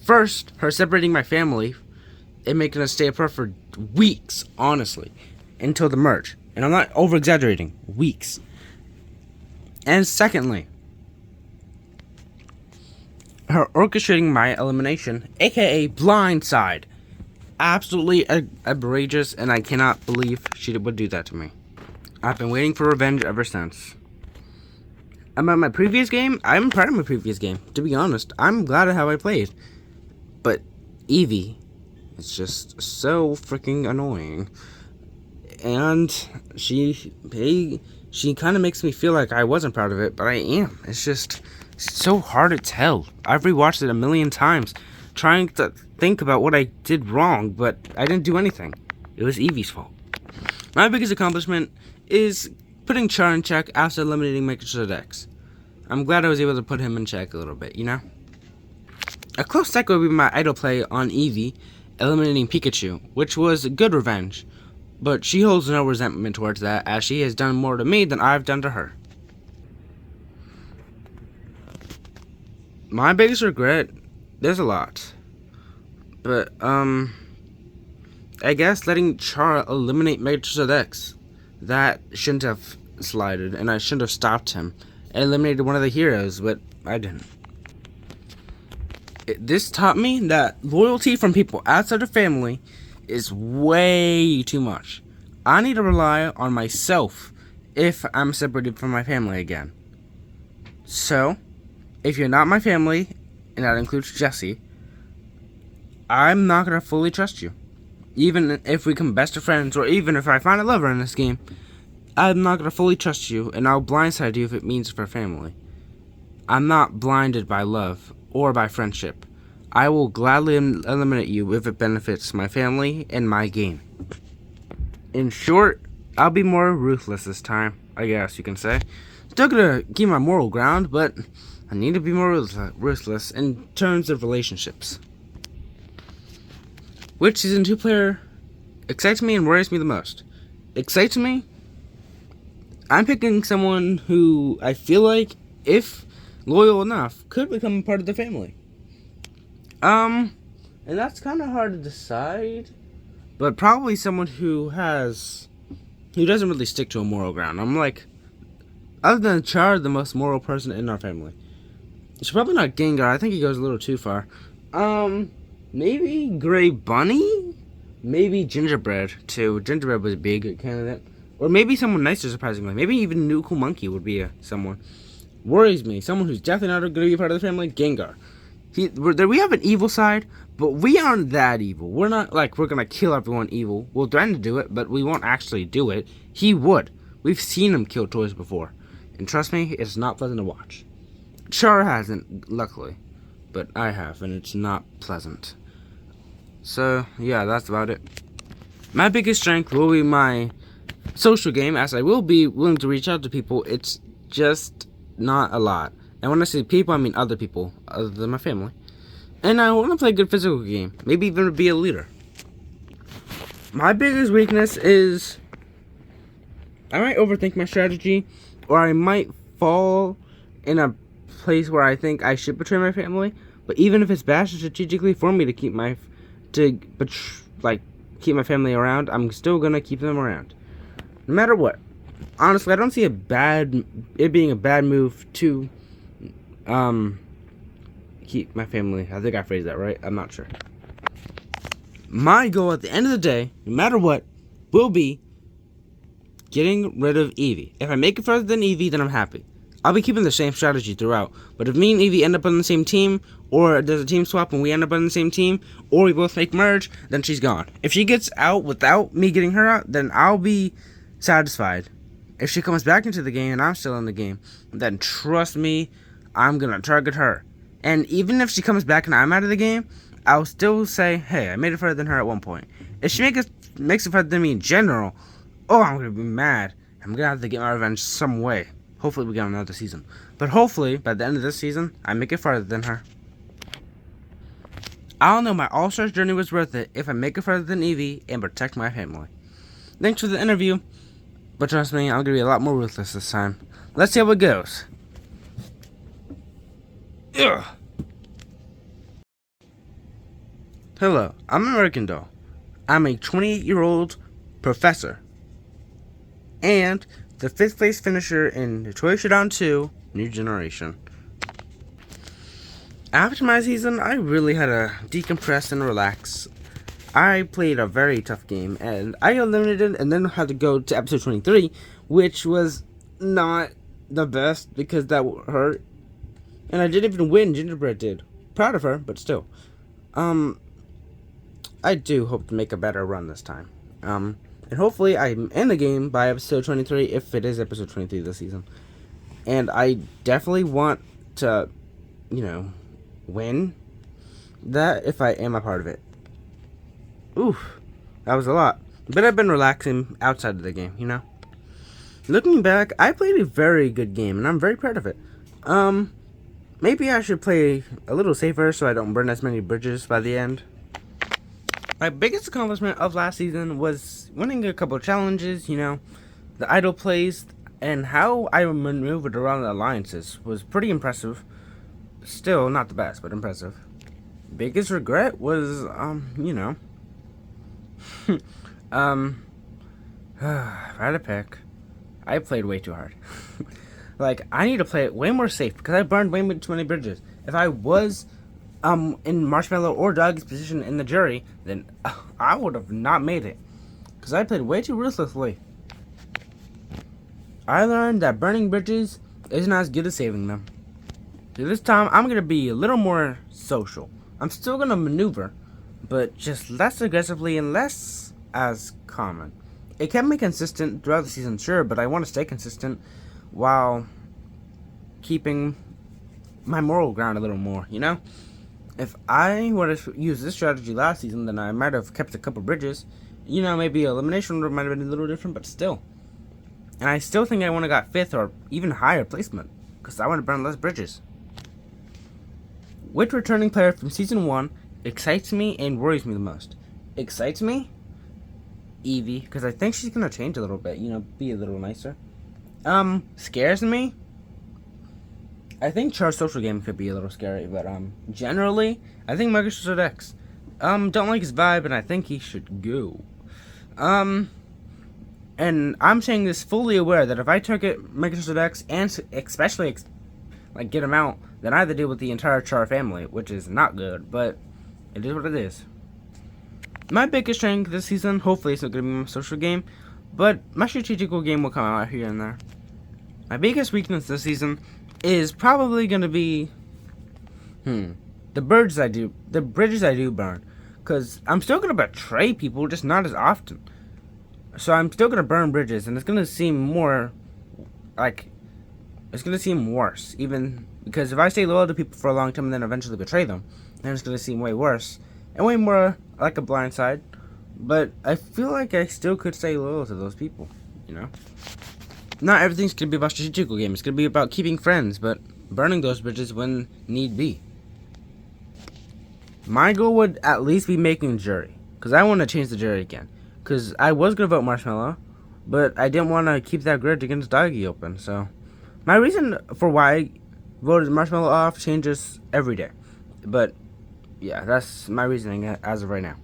First, her separating my family and making us stay apart for weeks, honestly, until the merge. And I'm not over-exaggerating. Weeks. And secondly, her orchestrating my elimination, aka blindside. Absolutely outrageous, and I cannot believe she would do that to me. I've been waiting for revenge ever since. About my previous game, I'm proud of my previous game. To be honest, I'm glad of how I played. But Eevee is just so freaking annoying. And she kind of makes me feel like I wasn't proud of it, but I am. It's just so hard to tell. I've rewatched it a million times, trying to think about what I did wrong, but I didn't do anything. It was Eevee's fault. My biggest accomplishment is putting Char in check after eliminating Megatron. I'm glad I was able to put him in check a little bit, you know? A close second would be my idol play on Eevee, eliminating Pikachu, which was good revenge, but she holds no resentment towards that, as she has done more to me than I've done to her. My biggest regret, there's a lot, but, I guess letting Char eliminate Megatron, that shouldn't have slided, and I shouldn't have stopped him. I eliminated one of the heroes, but I didn't. This taught me that loyalty from people outside of family is way too much. I need to rely on myself if I'm separated from my family again. So, if you're not my family, and that includes Jesse, I'm not going to fully trust you. Even if we become best of friends, or even if I find a lover in this game, I'm not going to fully trust you, and I'll blindside you if it means for family. I'm not blinded by love or by friendship. I will gladly eliminate you if it benefits my family and my game. In short, I'll be more ruthless this time, I guess you can say. Still gonna keep my moral ground, but I need to be more ruthless in terms of relationships. Which Season 2 player excites me and worries me the most? Excites me? I'm picking someone who I feel like, if loyal enough, could become a part of the family. And that's kind of hard to decide, but probably someone who doesn't really stick to a moral ground. I'm like, other than Char, the most moral person in our family. It's probably not Gengar. I think he goes a little too far. Maybe Gray Bunny? Maybe Gingerbread, too. Gingerbread was a big candidate. Or maybe someone nicer, surprisingly. Maybe even Nuku Monkey would be someone. Worries me. Someone who's definitely not going to be part of the family, Gengar. We have an evil side, but we aren't that evil. We're not like we're going to kill everyone evil. We'll threaten to do it, but we won't actually do it. He would. We've seen him kill toys before. And trust me, it's not pleasant to watch. Char hasn't, luckily. But I have, and it's not pleasant. So, yeah, that's about it. My biggest strength will be my social game, as I will be willing to reach out to people. It's just not a lot. And when I say people, I mean other people, other than my family. And I want to play a good physical game. Maybe even be a leader. My biggest weakness is I might overthink my strategy, or I might fall in a place where I think I should betray my family. But even if it's bad strategically for me to keep my to keep my family around, I'm still gonna keep them around, no matter what. Honestly, I don't see it being a bad move to keep my family. I think I phrased that right. I'm not sure. My goal at the end of the day, no matter what, will be getting rid of Evie. If I make it further than Evie, then I'm happy. I'll be keeping the same strategy throughout. But if me and Evie end up on the same team, or there's a team swap and we end up on the same team, or we both make merge, then she's gone. If she gets out without me getting her out, then I'll be satisfied. If she comes back into the game and I'm still in the game, then trust me, I'm going to target her. And even if she comes back and I'm out of the game, I'll still say, hey, I made it further than her at one point. If she makes it further than me in general, oh, I'm going to be mad. I'm going to have to get my revenge some way. Hopefully we get another season. But hopefully, by the end of this season, I make it farther than her. I'll know my All-Stars journey was worth it if I make it further than Evie and protect my family. Thanks for the interview. But trust me, I'm going to be a lot more ruthless this time. Let's see how it goes. Ugh. Hello, I'm American Doll. I'm a 28-year-old professor. And the 5th place finisher in Detroit Showdown 2, New Generation. After my season, I really had to decompress and relax. I played a very tough game, and I eliminated and then had to go to episode 23, which was not the best because that hurt. And I didn't even win, Gingerbread did. Proud of her, but still. I do hope to make a better run this time. And hopefully I'm in the game by episode 23, if it is episode 23 this season. And I definitely want to, win that if I am a part of it. Oof, that was a lot. But I've been relaxing outside of the game, Looking back, I played a very good game, and I'm very proud of it. Maybe I should play a little safer so I don't burn as many bridges by the end. My biggest accomplishment of last season was winning a couple of challenges, the idle plays, and how I maneuvered around the alliances was pretty impressive. Still not the best, but impressive. Biggest regret was, if I had to pick, I played way too hard. I need to play it way more safe because I burned way too many bridges. If I was in Marshmallow or Doggy's position in the jury, then I would have not made it. Because I played way too ruthlessly. I learned that burning bridges isn't as good as saving them. So this time, I'm going to be a little more social. I'm still going to maneuver, but just less aggressively and less as common. It kept me consistent throughout the season, sure, but I want to stay consistent while keeping my moral ground a little more, If I would have used this strategy last season, then I might have kept a couple bridges. Maybe elimination might have been a little different, but still. And I still think I would have got 5th or even higher placement, because I want to burn less bridges. Which returning player from Season 1 excites me and worries me the most? Excites me? Evie, because I think she's going to change a little bit, be a little nicer. Scares me? I think Char's social game could be a little scary, but generally, I think Microsoft X. Don't like his vibe, and I think he should go. And I'm saying this fully aware that if I target Microsoft X and especially get him out, then I have to deal with the entire Char family, which is not good, but it is what it is. My biggest strength this season, hopefully it's not going to be my social game, but my strategical game will come out here and there. My biggest weakness this season is probably going to be, the bridges I do burn. Because I'm still going to betray people, just not as often. So I'm still going to burn bridges, and it's going to seem more, it's going to seem worse. Even, because if I stay loyal to people for a long time and then eventually betray them, then it's going to seem way worse. And way more like a blind side. But I feel like I still could stay loyal to those people, Not everything's going to be about strategical game. It's going to be about keeping friends, but burning those bridges when need be. My goal would at least be making jury, because I want to change the jury again. Because I was going to vote Marshmallow, but I didn't want to keep that grudge against Doggy open. So my reason for why I voted Marshmallow off changes every day. But Yeah, that's my reasoning as of right now.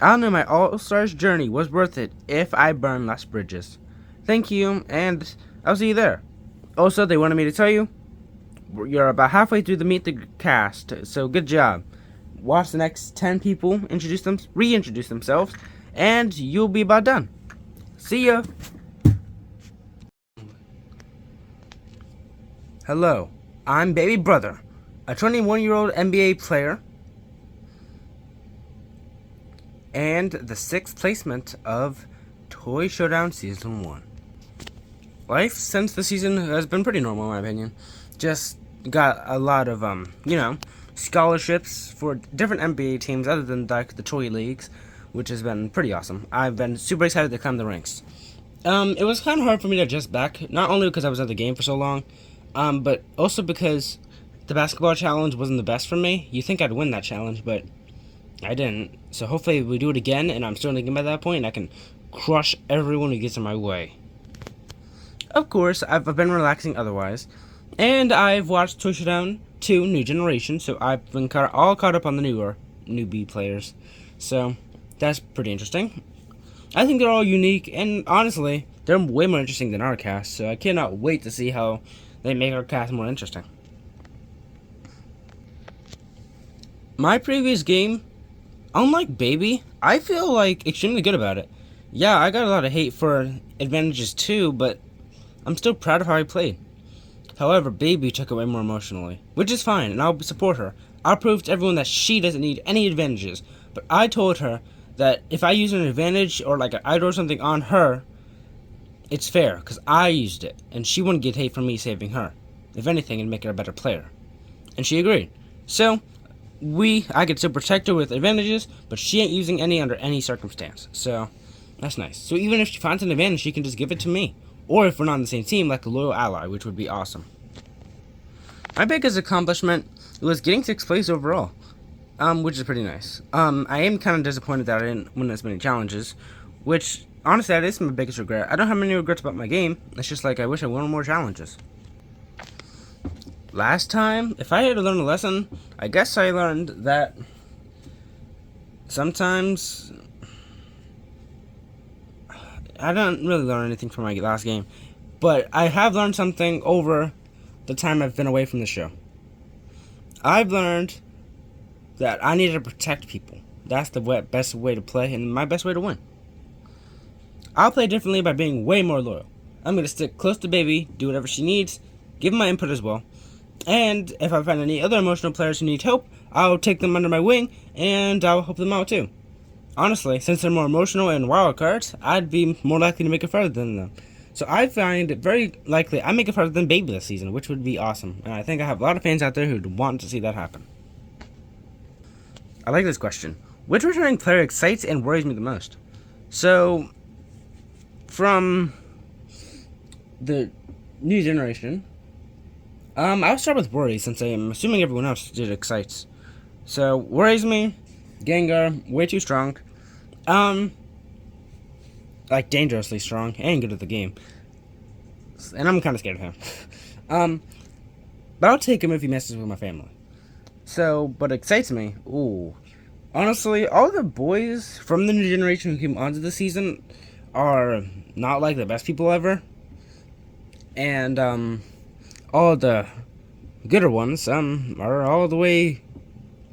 I'll know my All-Stars journey was worth it if I burn less bridges. Thank you, and I'll see you there. Also, they wanted me to tell you, you're about halfway through the Meet the Cast, so good job. Watch the next 10 people reintroduce themselves, and you'll be about done. See ya! Hello, I'm Baby Brother, a 21-year-old NBA player, and the 6th placement of Toy Showdown Season 1. Life since the season has been pretty normal in my opinion. Just got a lot of, scholarships for different NBA teams other than like the toy leagues, which has been pretty awesome. I've been super excited to climb the ranks. It was kind of hard for me to adjust back, not only because I was at the game for so long, but also because the basketball challenge wasn't the best for me. You think I'd win that challenge, but I didn't. So hopefully we do it again, and I'm still in the game at that point, and I can crush everyone who gets in my way. Of course, I've been relaxing otherwise, and I've watched Toy Showdown 2 New Generation, so I've been all caught up on the newbie players. So that's pretty interesting. I think they're all unique, and honestly, they're way more interesting than our cast, so I cannot wait to see how they make our cast more interesting. My previous game, unlike Baby, I feel like extremely good about it. Yeah, I got a lot of hate for advantages too, but I'm still proud of how I played. However, Baby took it way more emotionally, which is fine, and I'll support her. I'll prove to everyone that she doesn't need any advantages, but I told her that if I use an advantage or like an idol or something on her, it's fair, because I used it, and she wouldn't get hate from me saving her. If anything, it'd make her a better player. And she agreed. So, I could still protect her with advantages, but she ain't using any under any circumstance. So, that's nice. So even if she finds an advantage, she can just give it to me. Or if we're not on the same team, like a loyal ally, which would be awesome. My biggest accomplishment was getting 6th place overall, which is pretty nice. I am kind of disappointed that I didn't win as many challenges, which, honestly, that is my biggest regret. I don't have many regrets about my game. It's just like I wish I won more challenges. Last time, if I had to learn a lesson, I guess I learned that sometimes I didn't really learn anything from my last game, but I have learned something over the time I've been away from the show. I've learned that I need to protect people. That's the best way to play and my best way to win. I'll play differently by being way more loyal. I'm going to stick close to Baby, do whatever she needs, give my input as well. And if I find any other emotional players who need help, I'll take them under my wing, and I'll help them out too. Honestly, since they're more emotional and wild cards, I'd be more likely to make it further than them. So I find it very likely I make it further than Baby this season, which would be awesome. And I think I have a lot of fans out there who'd want to see that happen. I like this question. Which returning player excites and worries me the most? So, from the new generation, I'll start with worries since I'm assuming everyone else did excites. So, worries me, Gengar, way too strong. Like dangerously strong and good at the game. And I'm kind of scared of him. But I'll take him if he messes with my family. So, but excites me, ooh. Honestly, all the boys from the new generation who came onto the season are not like the best people ever. And, all the gooder ones, are all the way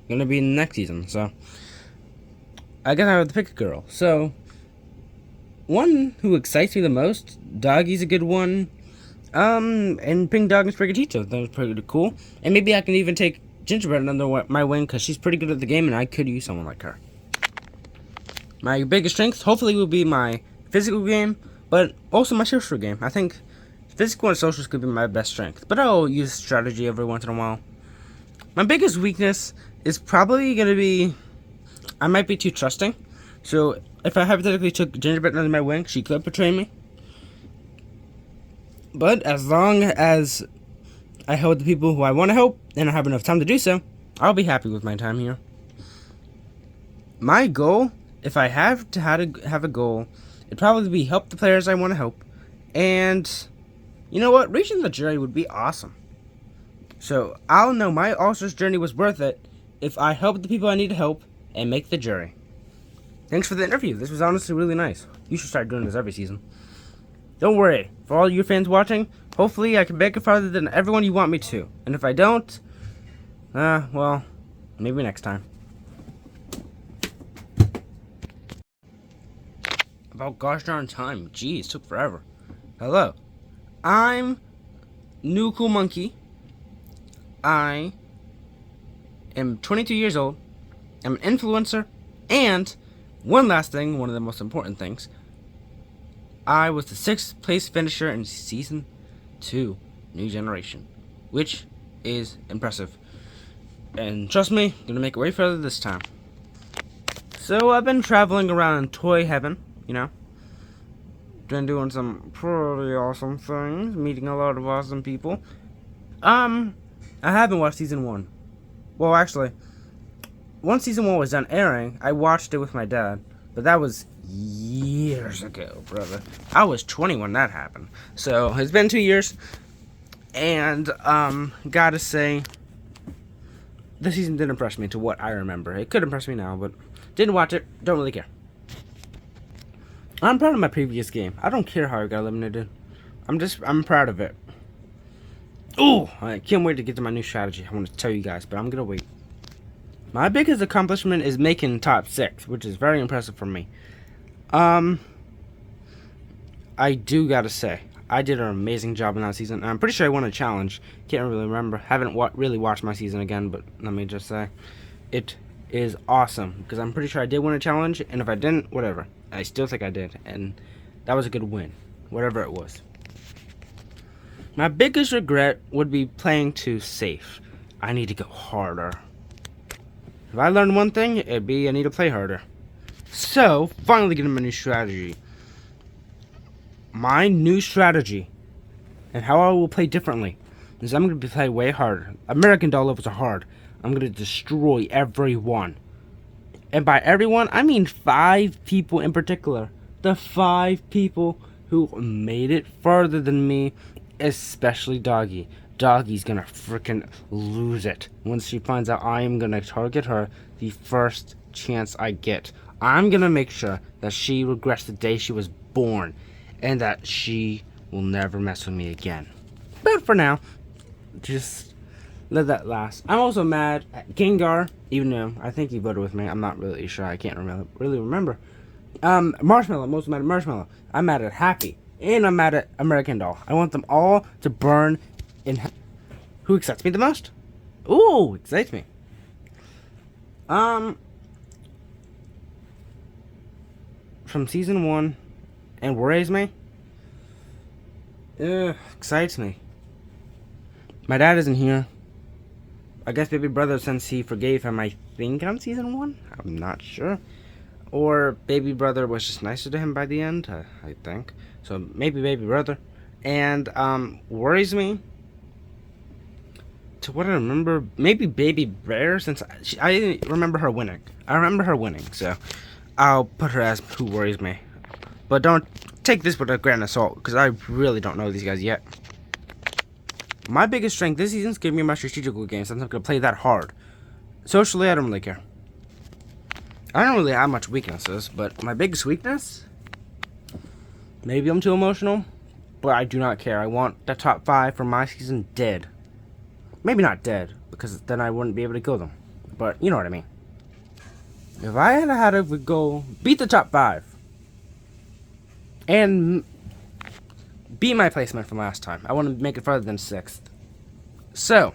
gonna be in the next season, so I guess I have to pick a girl. So, one who excites me the most, Doggy's a good one, and Pink Dog and Sprigatito, that was pretty cool, and maybe I can even take Gingerbread under my wing, because she's pretty good at the game, and I could use someone like her. My biggest strength, hopefully, will be my physical game, but also my social game. I think physical and social could be my best strength, but I'll use strategy every once in a while. My biggest weakness is probably going to be, I might be too trusting. So, if I hypothetically took Gingerbread under my wing, she could betray me. But as long as I help the people who I want to help, and I have enough time to do so, I'll be happy with my time here. My goal, if I have to have a goal, it'd probably be help the players I want to help, and you know what? Reaching the jury would be awesome. So, I'll know my All-Stars journey was worth it if I help the people I need to help and make the jury. Thanks for the interview. This was honestly really nice. You should start doing this every season. Don't worry. For all your fans watching, hopefully I can make it farther than everyone you want me to. And if I don't, well, maybe next time. About gosh darn time. Jeez, took forever. Hello. I'm New Cool Monkey. I am 22 years old. I'm an influencer. And one last thing, one of the most important things. I was the 6th place finisher in Season 2, New Generation. Which is impressive. And trust me, I'm gonna make it way further this time. So I've been traveling around in toy heaven, you know. Been doing some pretty awesome things, meeting a lot of awesome people. I haven't watched Season 1. Well, actually, once Season 1 was done airing, I watched it with my dad. But that was years ago, brother. I was 20 when that happened. So, it's been 2 years. And, gotta say, the season didn't impress me to what I remember. It could impress me now, but didn't watch it. Don't really care. I'm proud of my previous game. I don't care how I got eliminated. I'm proud of it. Ooh, I can't wait to get to my new strategy. I want to tell you guys, but I'm gonna wait. My biggest accomplishment is making top 6, which is very impressive for me. I do gotta say, I did an amazing job in that season. I'm pretty sure I won a challenge. Can't really remember. Haven't really watched my season again, but let me just say, it is awesome because I'm pretty sure I did win a challenge, and if I didn't, whatever. I still think I did, and that was a good win, whatever it was. My biggest regret would be playing too safe. I need to go harder. If I learned one thing, it'd be I need to play harder. So, finally getting my new strategy. My new strategy, and how I will play differently, is I'm going to play way harder. American Doll levels are hard. I'm going to destroy everyone. And by everyone, I mean 5 people in particular. The 5 people who made it farther than me, especially Doggy. Doggy's gonna freaking lose it once she finds out I am gonna target her the first chance I get. I'm gonna make sure that she regrets the day she was born and that she will never mess with me again. But for now, just let that last. I'm also mad at Gengar, even though I think he voted with me. I'm not really sure. I can't really remember. Marshmallow. I'm also mad at Marshmallow. I'm mad at Happy. And I'm mad at American Doll. I want them all to burn in hell. Who excites me the most? Ooh, excites me. From Season 1 and worries me? Excites me. My dad isn't here. I guess Baby Brother, since he forgave him, I think on Season 1? I'm not sure. Or Baby Brother was just nicer to him by the end, I think. So maybe Baby Brother. And worries me, to what I remember, maybe Baby Bear, since I didn't remember her winning. I remember her winning, so I'll put her as who worries me. But don't take this with a grain of salt, because I really don't know these guys yet. My biggest strength this season is giving me my strategical game, since I'm going to play that hard. Socially, I don't really care. I don't really have much weaknesses, but my biggest weakness? Maybe I'm too emotional, but I do not care. I want the top 5 for my season dead. Maybe not dead, because then I wouldn't be able to kill them. But you know what I mean. If I had a goal, beat the top 5. And beat my placement from last time. I want to make it farther than 6th. So,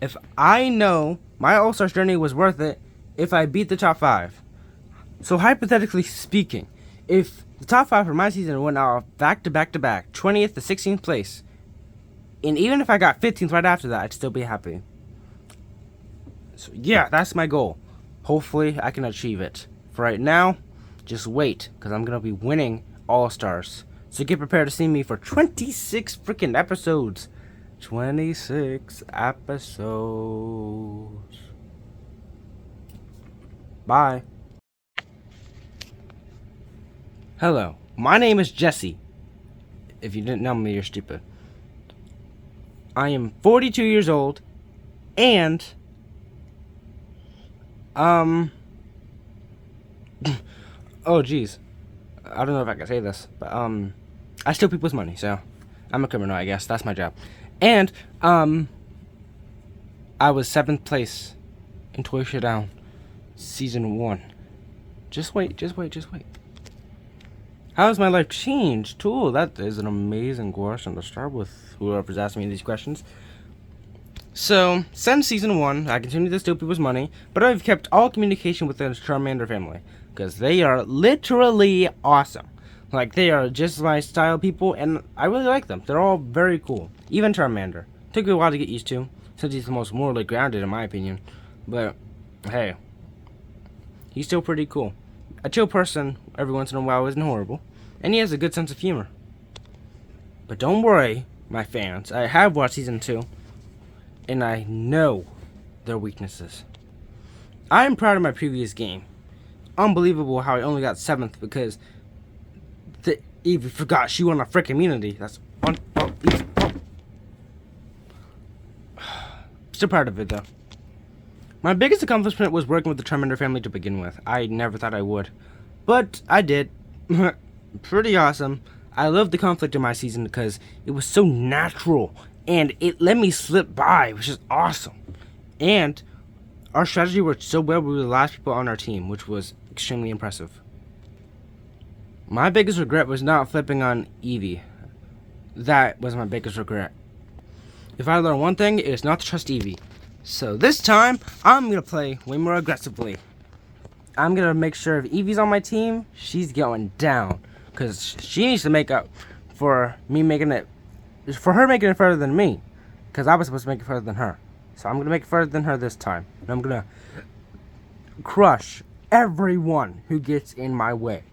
if I know my All-Stars journey was worth it, if I beat the top 5. So hypothetically speaking, if the top 5 for my season went out back to back to back, 20th to 16th place, and even if I got 15th right after that, I'd still be happy. So yeah, that's my goal. Hopefully I can achieve it. For right now, just wait, because I'm going to be winning All-Stars. So get prepared to see me for 26 freaking episodes. 26 episodes. Bye. Hello, my name is Jesse. If you didn't know me, you're stupid. I am 42 years old, and Um. Oh, geez. I don't know if I can say this, but I steal people's money, so I'm a criminal, I guess. That's my job. And I was 7th place in Toy Showdown Season 1. Just wait. How has my life changed? Too? That is an amazing question to start with, whoever's asking me these questions. So, since Season 1, I continue to steal people's money, but I've kept all communication with the Charmander family, because they are literally awesome. Like, they are just my style people, and I really like them. They're all very cool. Even Charmander. Took me a while to get used to, since he's the most morally grounded in my opinion. But, hey, he's still pretty cool. A chill person every once in a while isn't horrible, and he has a good sense of humor. But don't worry, my fans. I have watched Season 2, and I know their weaknesses. I am proud of my previous game. Unbelievable how I only got 7th because Evie forgot she won a freaking immunity. That's still proud of it though. My biggest accomplishment was working with the Charmander family to begin with. I never thought I would, but I did. Pretty awesome. I loved the conflict in my season because it was so natural and it let me slip by, which is awesome. And our strategy worked so well, we were the last people on our team, which was extremely impressive. My biggest regret was not flipping on Evie. That was my biggest regret. If I learned one thing, it is not to trust Evie. So this time, I'm going to play way more aggressively. I'm going to make sure if Evie's on my team, she's going down. Because she needs to make up for me making it, for her making it further than me. Because I was supposed to make it further than her. So I'm going to make it further than her this time. And I'm going to crush everyone who gets in my way.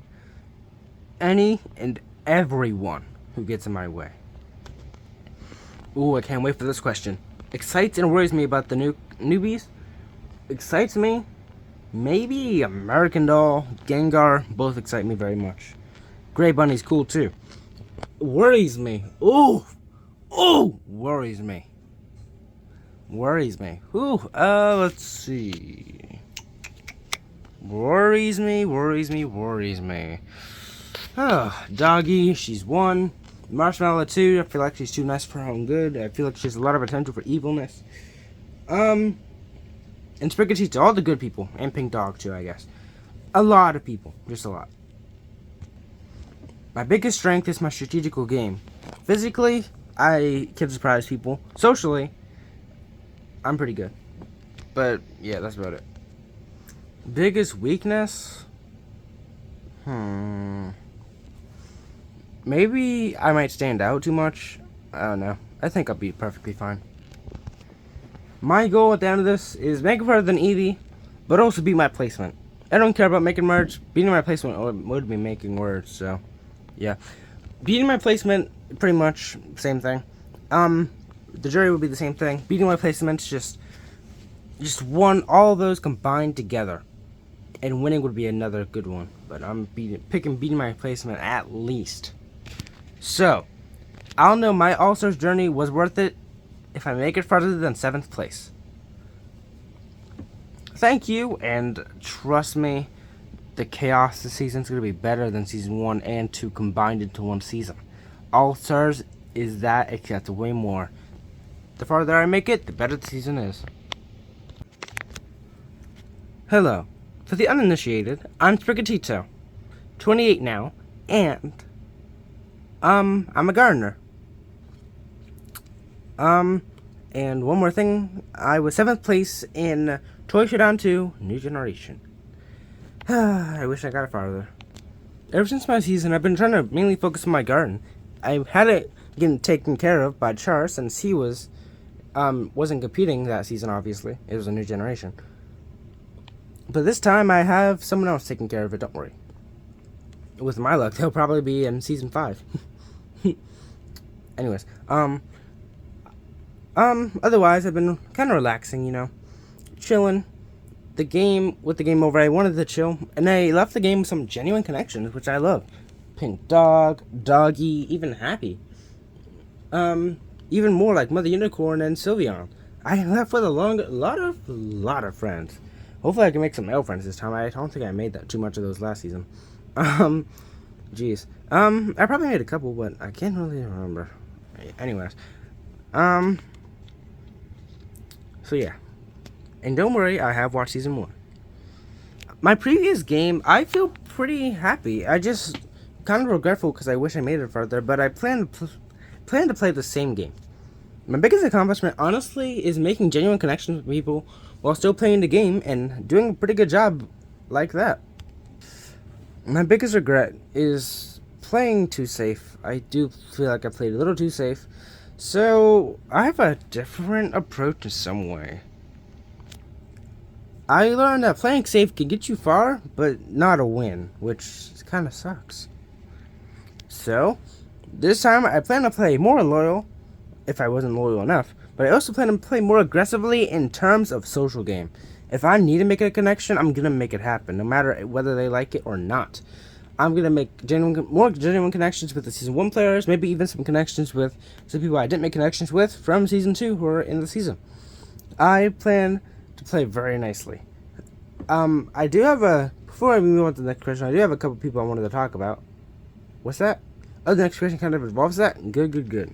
Any and everyone who gets in my way. Ooh, I can't wait for this question. Excites and worries me about the newbies. Excites me? Maybe American Doll, Gengar, both excite me very much. Grey Bunny's cool too. Worries me. Ooh! Worries me. Let's see. Worries me. Oh, Doggy, she's 1. Marshmallow 2, I feel like she's too nice for her own good. I feel like she has a lot of potential for evilness. And Sprigatito, all the good people. And Pink Dog too, I guess. A lot of people. Just a lot. My biggest strength is my strategical game. Physically, I can surprise people. Socially, I'm pretty good. But, yeah, that's about it. Biggest weakness? Maybe I might stand out too much. I don't know. I think I'll be perfectly fine. My goal at the end of this is make it further than Eevee, but also beat my placement. I don't care about making merge. Beating my placement would be making words, so yeah. Beating my placement, pretty much same thing. The jury would be the same thing. Beating my placement's just one, all of those combined together. And winning would be another good one. But I'm beating my placement at least. So, I'll know my All-Stars journey was worth it if I make it further than 7th place. Thank you, and trust me, the chaos this season's going to be better than Season 1 and 2 combined into one season. All-Stars is that, except way more. The farther I make it, the better the season is. Hello. For the uninitiated, I'm Sprigatito. 28 now, and I'm a gardener. And one more thing, I was 7th place in Toy Showdown 2 New Generation. I wish I got it farther. Ever since my season, I've been trying to mainly focus on my garden. I had it getting taken care of by Char since he wasn't competing that season, obviously. It was a New Generation. But this time, I have someone else taking care of it, don't worry. With my luck, they'll probably be in Season 5. Anyways, otherwise, I've been kind of relaxing, you know. Chilling. With the game over, I wanted to chill. And I left the game with some genuine connections, which I love. Pink Dog, Doggy, even Happy. Even more like Mother Unicorn and Sylveon. I left with a lot of friends. Hopefully I can make some male friends this time. I don't think I made that too much of those last season. Jeez. I probably made a couple, but I can't really remember. Anyways. So yeah. And don't worry, I have watched season 1. My previous game, I feel pretty happy. I just kind of regretful because I wish I made it further, but I plan to play the same game. My biggest accomplishment, honestly, is making genuine connections with people while still playing the game and doing a pretty good job like that. My biggest regret is playing too safe. I do feel like I played a little too safe, so I have a different approach in some way. I learned that playing safe can get you far, but not a win, which kind of sucks. So, this time I plan to play more loyal, if I wasn't loyal enough, but I also plan to play more aggressively in terms of social game. If I need to make a connection, I'm going to make it happen, no matter whether they like it or not. I'm going to make more genuine connections with the Season 1 players, maybe even some connections with some people I didn't make connections with from Season 2 who are in the season. I plan to play very nicely. I do have before I move on to the next question, I do have a couple people I wanted to talk about. What's that? Oh, the next question kind of involves that? Good.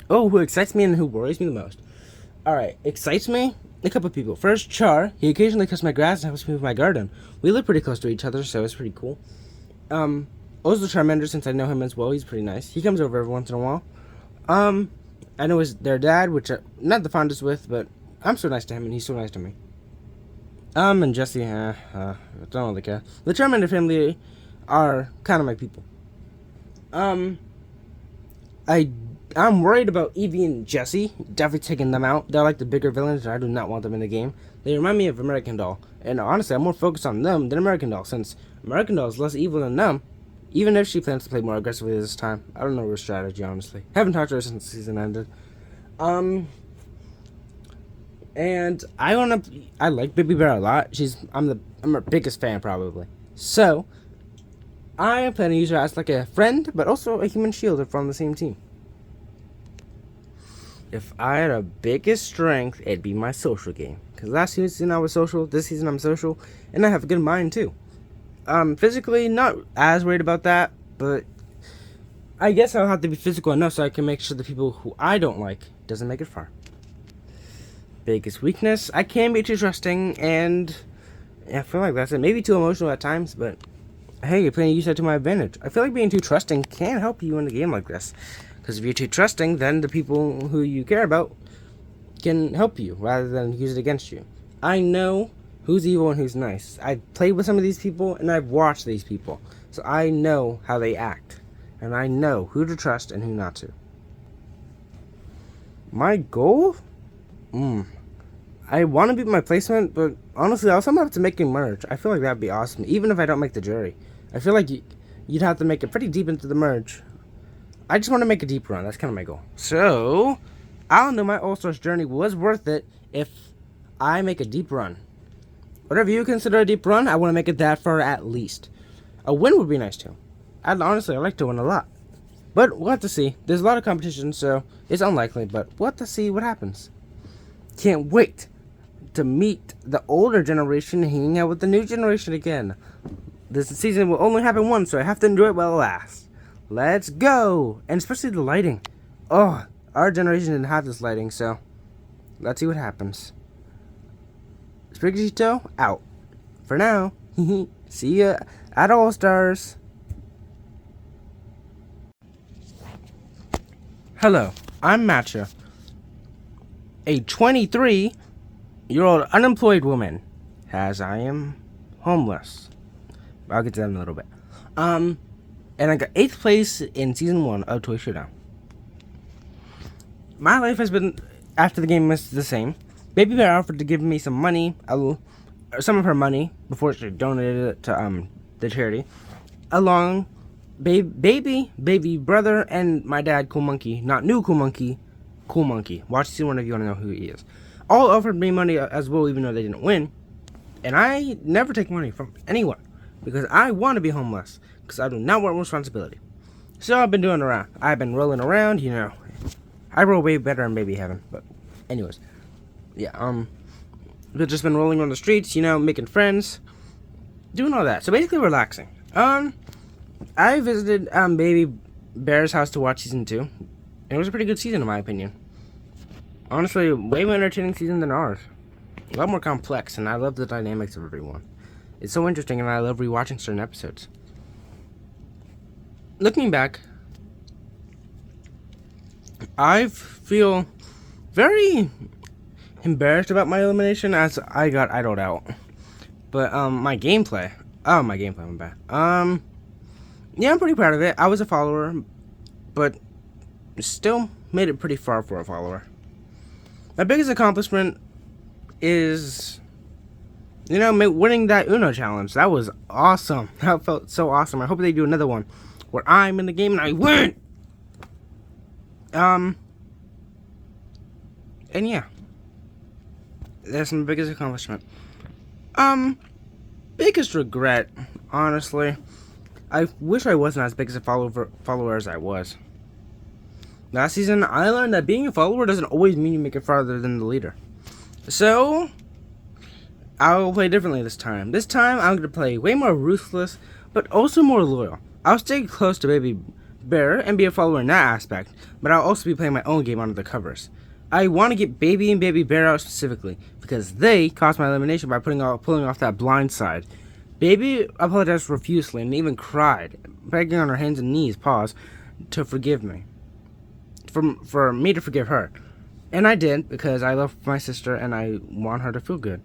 Oh, who excites me and who worries me the most? Alright, excites me? A couple people. First, Char. He occasionally cuts my grass and helps me with my garden. We live pretty close to each other, so it's pretty cool. Also Charmander, since I know him as well, he's pretty nice. He comes over every once in a while. I know their dad, which I'm not the fondest with, but I'm so nice to him and he's so nice to me. And Jesse, I don't really care. The Charmander family are kind of my people. I'm worried about Eevee and Jesse. Definitely taking them out. They're like the bigger villains, and I do not want them in the game. They remind me of American Doll. And honestly, I'm more focused on them than American Doll, since American Doll is less evil than them. Even if she plans to play more aggressively this time. I don't know her strategy, honestly. Haven't talked to her since the season ended. And I like Baby Bear a lot. I'm her biggest fan, probably. So, I plan to use her as like a friend, but also a human shield from the same team. If I had a biggest strength, it'd be my social game. Because last season I was social, this season I'm social, and I have a good mind too. Physically, not as worried about that, but I guess I'll have to be physical enough so I can make sure the people who I don't like doesn't make it far. Biggest weakness, I can be too trusting, and I feel like that's it. Maybe too emotional at times, but hey, you're playing to use that to my advantage. I feel like being too trusting can help you in a game like this. Because if you're too trusting, then the people who you care about can help you rather than use it against you. I know who's evil and who's nice. I've played with some of these people and I've watched these people. So I know how they act. And I know who to trust and who not to. My goal? I want to beat my placement, but honestly, I also have to make a merge. I feel like that'd be awesome, even if I don't make the jury. I feel like you'd have to make it pretty deep into the merge. I just want to make a deep run. That's kind of my goal. So, I don't know, my All-Stars journey was worth it if I make a deep run. Whatever you consider a deep run, I want to make it that far at least. A win would be nice too. Honestly, I like to win a lot. But we'll have to see. There's a lot of competition, so it's unlikely, but we'll have to see what happens. Can't wait to meet the older generation and hanging out with the new generation again. This season will only happen once, so I have to enjoy it while it lasts. Let's go! And especially the lighting. Oh, our generation didn't have this lighting, so let's see what happens. Sprigito, out. For now. See ya at All Stars. Hello, I'm Matcha, a 23-year-old unemployed woman, as I am homeless. I'll get to that in a little bit. And I got 8th place in Season 1 of Toy Showdown. My life has been, after the game, was the same. Baby Bear offered to give me some money, some of her money, before she donated it to the charity, along baby brother and my dad, Cool Monkey, not new Cool Monkey, Cool Monkey. Watch Season 1 if you want to know who he is. All offered me money as well, even though they didn't win. And I never take money from anyone, because I want to be homeless. Because I do not want responsibility. So I've been doing around. I've been rolling around, you know. I roll way better in baby heaven. But anyways. Yeah, We've just been rolling on the streets, making friends, doing all that. So basically relaxing. I visited Baby Bear's house to watch season 2. It was a pretty good season in my opinion. Honestly, way more entertaining season than ours. A lot more complex, and I love the dynamics of everyone. It's so interesting, and I love rewatching certain episodes. Looking back, I feel very embarrassed about my elimination as I got idled out. But my gameplay, my bad. Yeah, I'm pretty proud of it. I was a follower, but still made it pretty far for a follower. My biggest accomplishment is, winning that Uno challenge. That was awesome. That felt so awesome. I hope they do another one where I'm in the game and I win. And yeah, that's my biggest accomplishment. Biggest regret, honestly, I wish I wasn't as big as a follower as I was. Last season, I learned that being a follower doesn't always mean you make it farther than the leader. So, I'll play differently this time. This time, I'm going to play way more ruthless, but also more loyal. I'll stay close to Baby Bear and be a follower in that aspect, but I'll also be playing my own game under the covers. I want to get Baby and Baby Bear out specifically, because they caused my elimination by pulling off that blind side. Baby apologized profusely and even cried, begging on her hands and knees, to forgive me. For me to forgive her. And I did, because I love my sister and I want her to feel good.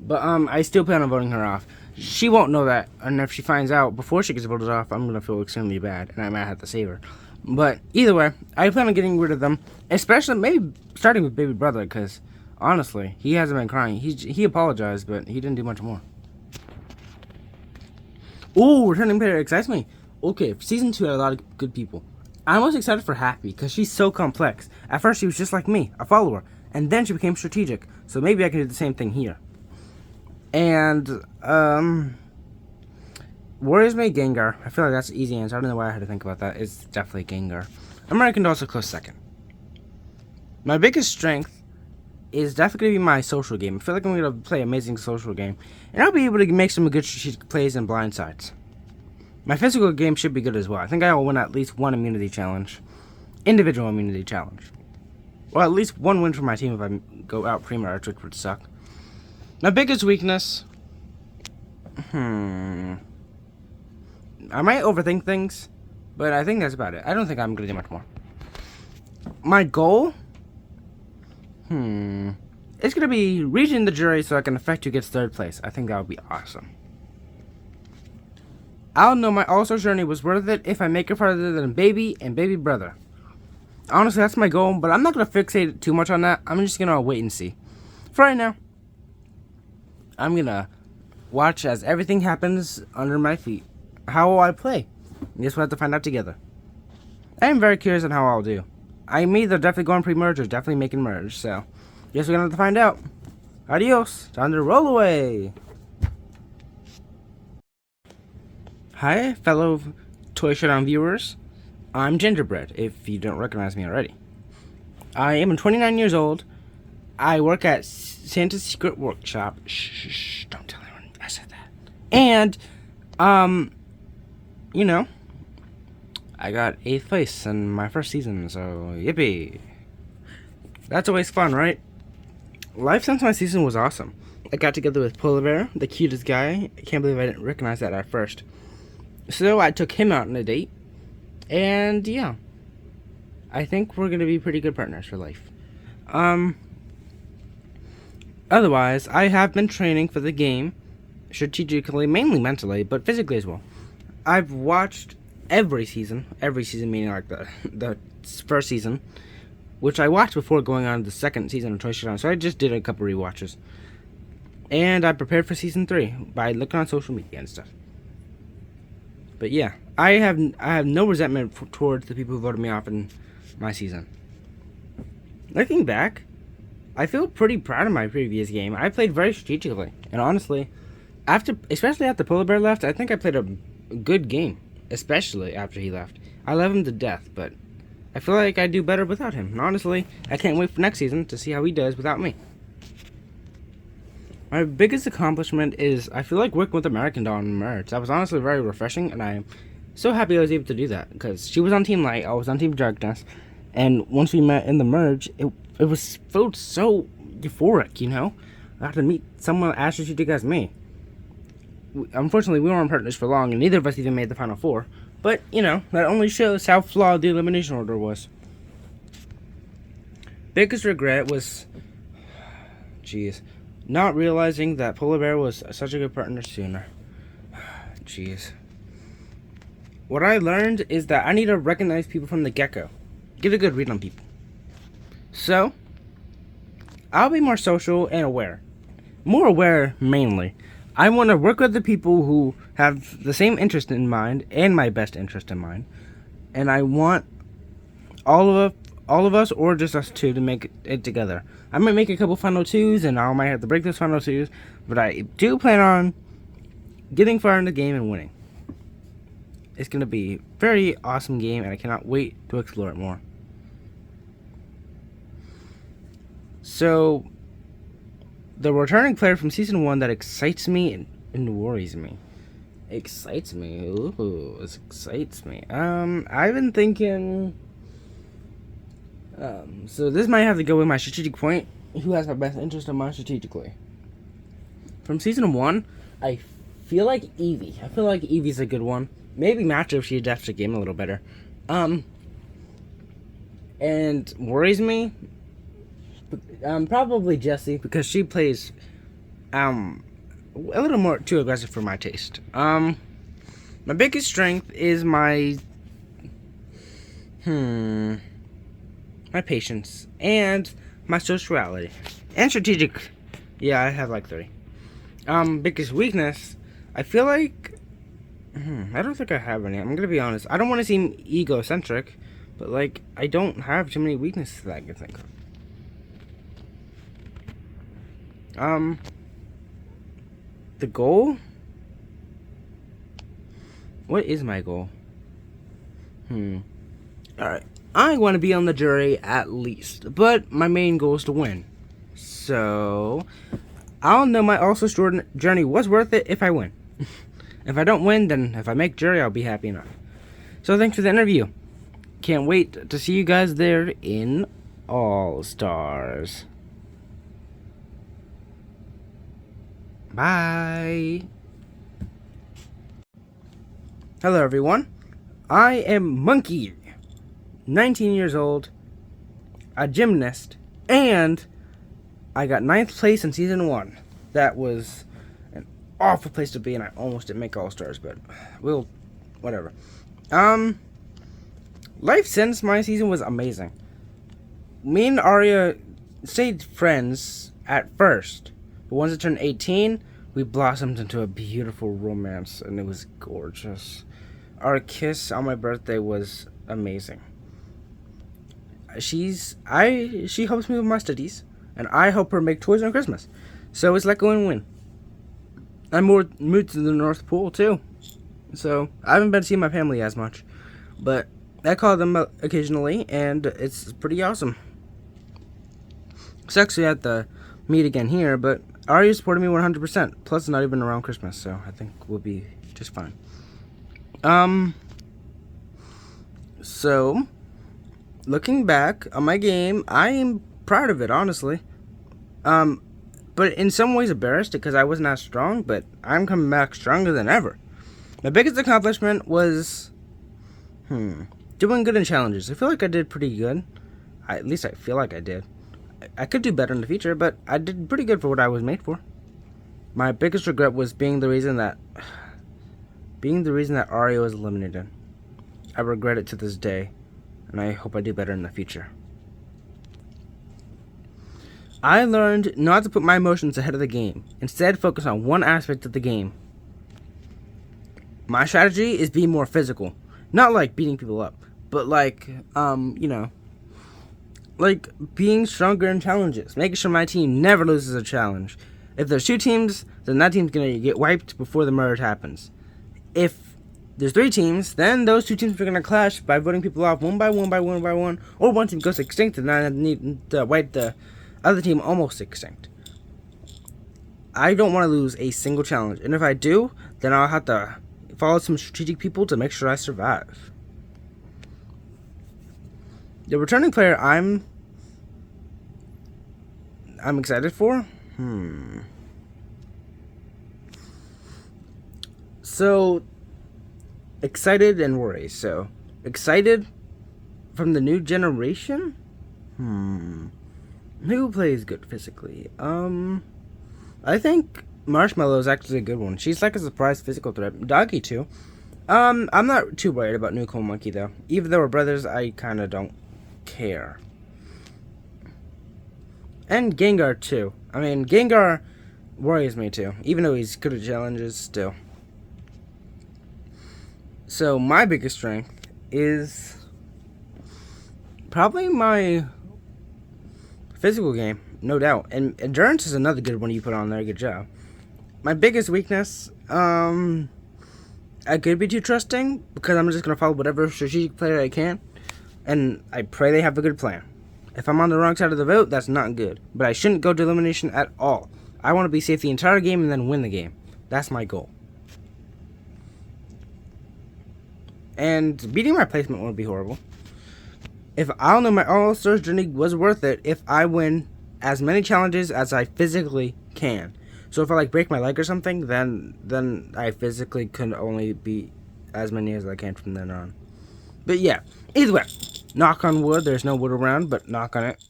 But I still plan on voting her off. She won't know that, and if she finds out before she gets voted off, I'm going to feel extremely bad, and I might have to save her. But either way, I plan on getting rid of them, especially maybe starting with Baby Brother, because honestly, he hasn't been crying. He apologized, but he didn't do much more. Ooh, returning player excites me. Okay, season 2 had a lot of good people. I'm most excited for Happy, because she's so complex. At first, she was just like me, a follower, and then she became strategic, so maybe I can do the same thing here. And, Warriors made Gengar. I feel like that's an easy answer. I don't know why I had to think about that. It's definitely Gengar. American Doll's a close second. My biggest strength is definitely going to be my social game. I feel like I'm going to play an amazing social game. And I'll be able to make some good strategic plays and blindsides. My physical game should be good as well. I think I will win at least one immunity challenge. Individual immunity challenge. Well, at least one win for my team if I go out pre-merge, which would suck. My biggest weakness... I might overthink things, but I think that's about it. I don't think I'm going to do much more. My goal? It's going to be reaching the jury so I can affect who gets 3rd place. I think that would be awesome. I'll know my all-star journey was worth it if I make it farther than Baby and Baby Brother. Honestly, that's my goal, but I'm not going to fixate too much on that. I'm just going to wait and see. For right now, I'm going to watch as everything happens under my feet. How will I play? I guess we'll have to find out together. I am very curious on how I'll do. I'm either definitely going pre-merge or definitely making merge, so guess we're going to have to find out. Adios. Time to roll away. Hi, fellow Toy Showdown viewers. I'm Gingerbread, if you don't recognize me already. I am 29 years old. I work at Santa's Secret Workshop. Shh, don't tell anyone I said that. And, I got 8th place in my first season, so yippee. That's always fun, right? Life since my season was awesome. I got together with Polar Bear, the cutest guy. I can't believe I didn't recognize that at first. So I took him out on a date, and yeah, I think we're going to be pretty good partners for life. Otherwise, I have been training for the game, strategically, mainly mentally, but physically as well. I've watched every season meaning like the first season, which I watched before going on to the second season of Toy Showdown, so I just did a couple rewatches. And I prepared for season 3 by looking on social media and stuff. But yeah, I have no resentment towards the people who voted me off in my season. Looking back, I feel pretty proud of my previous game. I played very strategically, and honestly, especially after Polar Bear left, I think I played a good game, especially after he left. I love him to death, but I feel like I do better without him. And honestly, I can't wait for next season to see how he does without me. My biggest accomplishment is I feel like working with American Doll on merge. That was honestly very refreshing, and I'm so happy I was able to do that because she was on Team Light, I was on Team Darkness, and once we met in the merge, it was felt so euphoric. I got to meet someone as strategic as me. Unfortunately, we weren't partners for long, and neither of us even made the final four. But that only shows how flawed the elimination order was. Biggest regret was, jeez, not realizing that Polar Bear was such a good partner sooner. Jeez. What I learned is that I need to recognize people from the get-go. Get a good read on people. So, I'll be more social and aware. More aware, mainly. I want to work with the people who have the same interest in mind and my best interest in mind. And I want all of us, or just us two, to make it together. I might make a couple final twos, and I might have to break those final twos, but I do plan on getting far in the game and winning. It's going to be a very awesome game, and I cannot wait to explore it more. So, the returning player from Season 1 that excites me and worries me. Excites me? Ooh, this excites me. I've been thinking... so this might have to go with my strategic point. Who has my best interest in mind strategically? From Season 1, I feel like Evie. I feel like Evie's a good one. Maybe Matchup, she adapts the game a little better. And worries me... probably Jessie, because she plays a little more too aggressive for my taste. My biggest strength is my patience and my sociality and strategic. Yeah, I have like 3. Biggest weakness, I feel like I don't think I have any. I'm gonna be honest. I don't want to seem egocentric, but like I don't have too many weaknesses that I can think of. The goal? What is my goal? Alright. I want to be on the jury at least, but my main goal is to win. So, I'll know my All-Star journey was worth it if I win. If I don't win, then if I make jury, I'll be happy enough. So, thanks for the interview. Can't wait to see you guys there in All-Stars. Bye. Hello, everyone. I am Monkey, 19 years old, a gymnast, and I got 9th place in Season 1. That was an awful place to be, and I almost didn't make All-Stars, but whatever. Life since my season was amazing. Me and Arya stayed friends at first, but once I turned 18, we blossomed into a beautiful romance, and it was gorgeous. Our kiss on my birthday was amazing. She helps me with my studies, and I help her make toys on Christmas. So it's like a win-win. I moved to the North Pole too, so I haven't been seeing my family as much, but I call them occasionally, and it's pretty awesome. Sucks we have to meet again here, but Arya supported me 100%. Plus, not even around Christmas, so I think we'll be just fine. So, looking back on my game, I am proud of it, honestly. But in some ways embarrassed because I wasn't as strong, but I'm coming back stronger than ever. My biggest accomplishment was, doing good in challenges. I feel like I did pretty good. At least I feel like I did. I could do better in the future, but I did pretty good for what I was made for. My biggest regret was being the reason that Arya was eliminated. I regret it to this day, and I hope I do better in the future. I learned not to put my emotions ahead of the game. Instead, focus on one aspect of the game. My strategy is being more physical. Not like beating people up, but like, like being stronger in challenges. Making sure my team never loses a challenge. If there's 2 teams, then that team's going to get wiped before the merge happens. If there's 3 teams, then those 2 teams are going to clash by voting people off one by one, or one team goes extinct and then I need to wipe the other team almost extinct. I don't want to lose a single challenge. And if I do, then I'll have to follow some strategic people to make sure I survive. The returning player I'm excited for? So, excited and worried. So, excited from the new generation? Who plays good physically? I think Marshmallow is actually a good one. She's like a surprise physical threat. Doggy too. I'm not too worried about New Cool Monkey though. Even though we're brothers, I kind of don't care. And Gengar too. I mean, Gengar worries me too, even though he's good at challenges still. So my biggest strength is probably my physical game, no doubt. And endurance is another good one you put on there. Good job. My biggest weakness, I could be too trusting because I'm just gonna follow whatever strategic player I can, and I pray they have a good plan. If I'm on the wrong side of the vote, that's not good. But I shouldn't go to elimination at all. I want to be safe the entire game and then win the game. That's my goal. And beating my placement won't be horrible. If I'll know my All-Stars journey was worth it if I win as many challenges as I physically can. So if I like break my leg or something, then I physically can only beat as many as I can from then on. But yeah, either way, knock on wood. There's no wood around, but knock on it.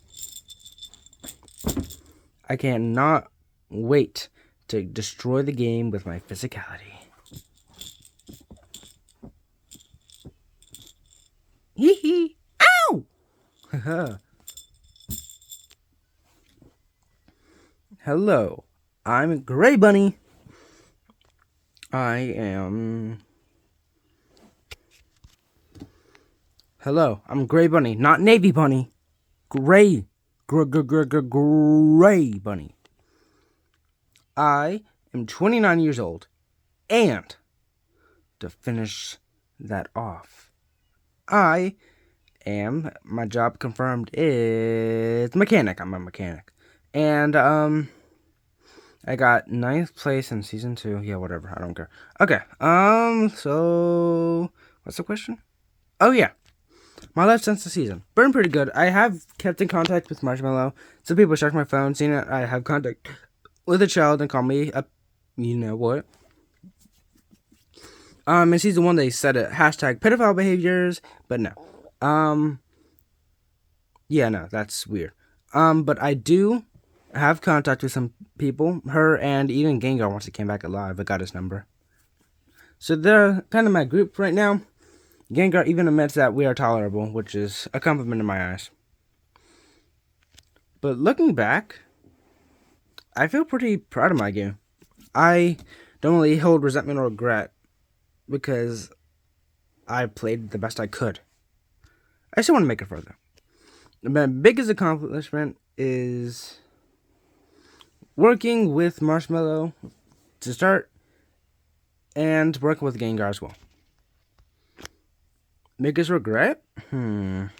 I cannot wait to destroy the game with my physicality. Hee hee. Ow! Hello, I'm Gray Bunny. Hello, I'm Gray Bunny, not Navy Bunny. Gray Bunny. I am 29 years old, and to finish that off, my job confirmed is mechanic. I'm a mechanic. And, I got 9th place in season 2. Yeah, whatever. I don't care. Okay. So, what's the question? Oh, yeah. My life since the season. Been pretty good. I have kept in contact with Marshmallow. Some people check my phone, seen it. I have contact with a child and call me a, you know what. In season 1, they said it, hashtag pedophile behaviors, but no. Yeah, no, that's weird. But I do have contact with some people. Her and even Gengar once he came back alive. I got his number. So they're kind of my group right now. Gengar even admits that we are tolerable, which is a compliment in my eyes. But looking back, I feel pretty proud of my game. I don't really hold resentment or regret because I played the best I could. I still want to make it further. My biggest accomplishment is working with Marshmallow to start and working with Gengar as well. Biggest regret? Not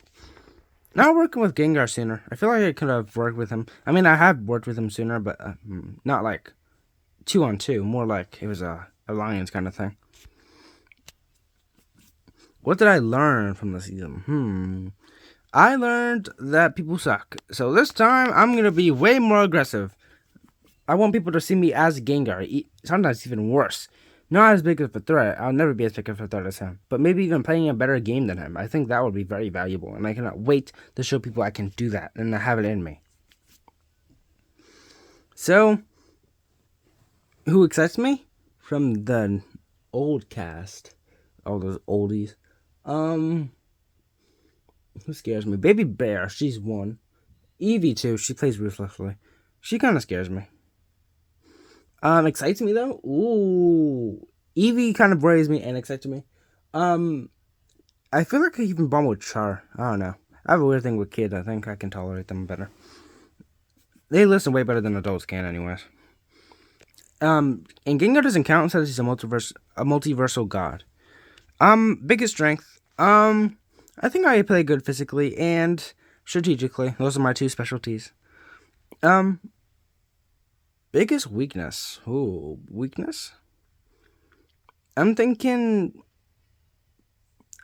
working with Gengar sooner. I feel like I could have worked with him. I mean, I have worked with him sooner, but not like 2-on-2. More like it was a alliance kind of thing. What did I learn from the season? I learned that people suck. So this time, I'm going to be way more aggressive. I want people to see me as Gengar. Sometimes even worse. Not as big of a threat. I'll never be as big of a threat as him. But maybe even playing a better game than him. I think that would be very valuable. And I cannot wait to show people I can do that. And I have it in me. So, who excites me? From the old cast. All those oldies. Who scares me? Baby Bear. She's one. Eevee too. She plays ruthlessly. She kind of scares me. Excites me though? Ooh. Eevee kind of worries me and excites me. I feel like I even bond with Char. I don't know. I have a weird thing with kids. I think I can tolerate them better. They listen way better than adults can anyways. And Gengar doesn't count since he's a multiversal god. Biggest strength. I think I play good physically and strategically. Those are my two specialties. Biggest weakness. Ooh, weakness? I'm thinking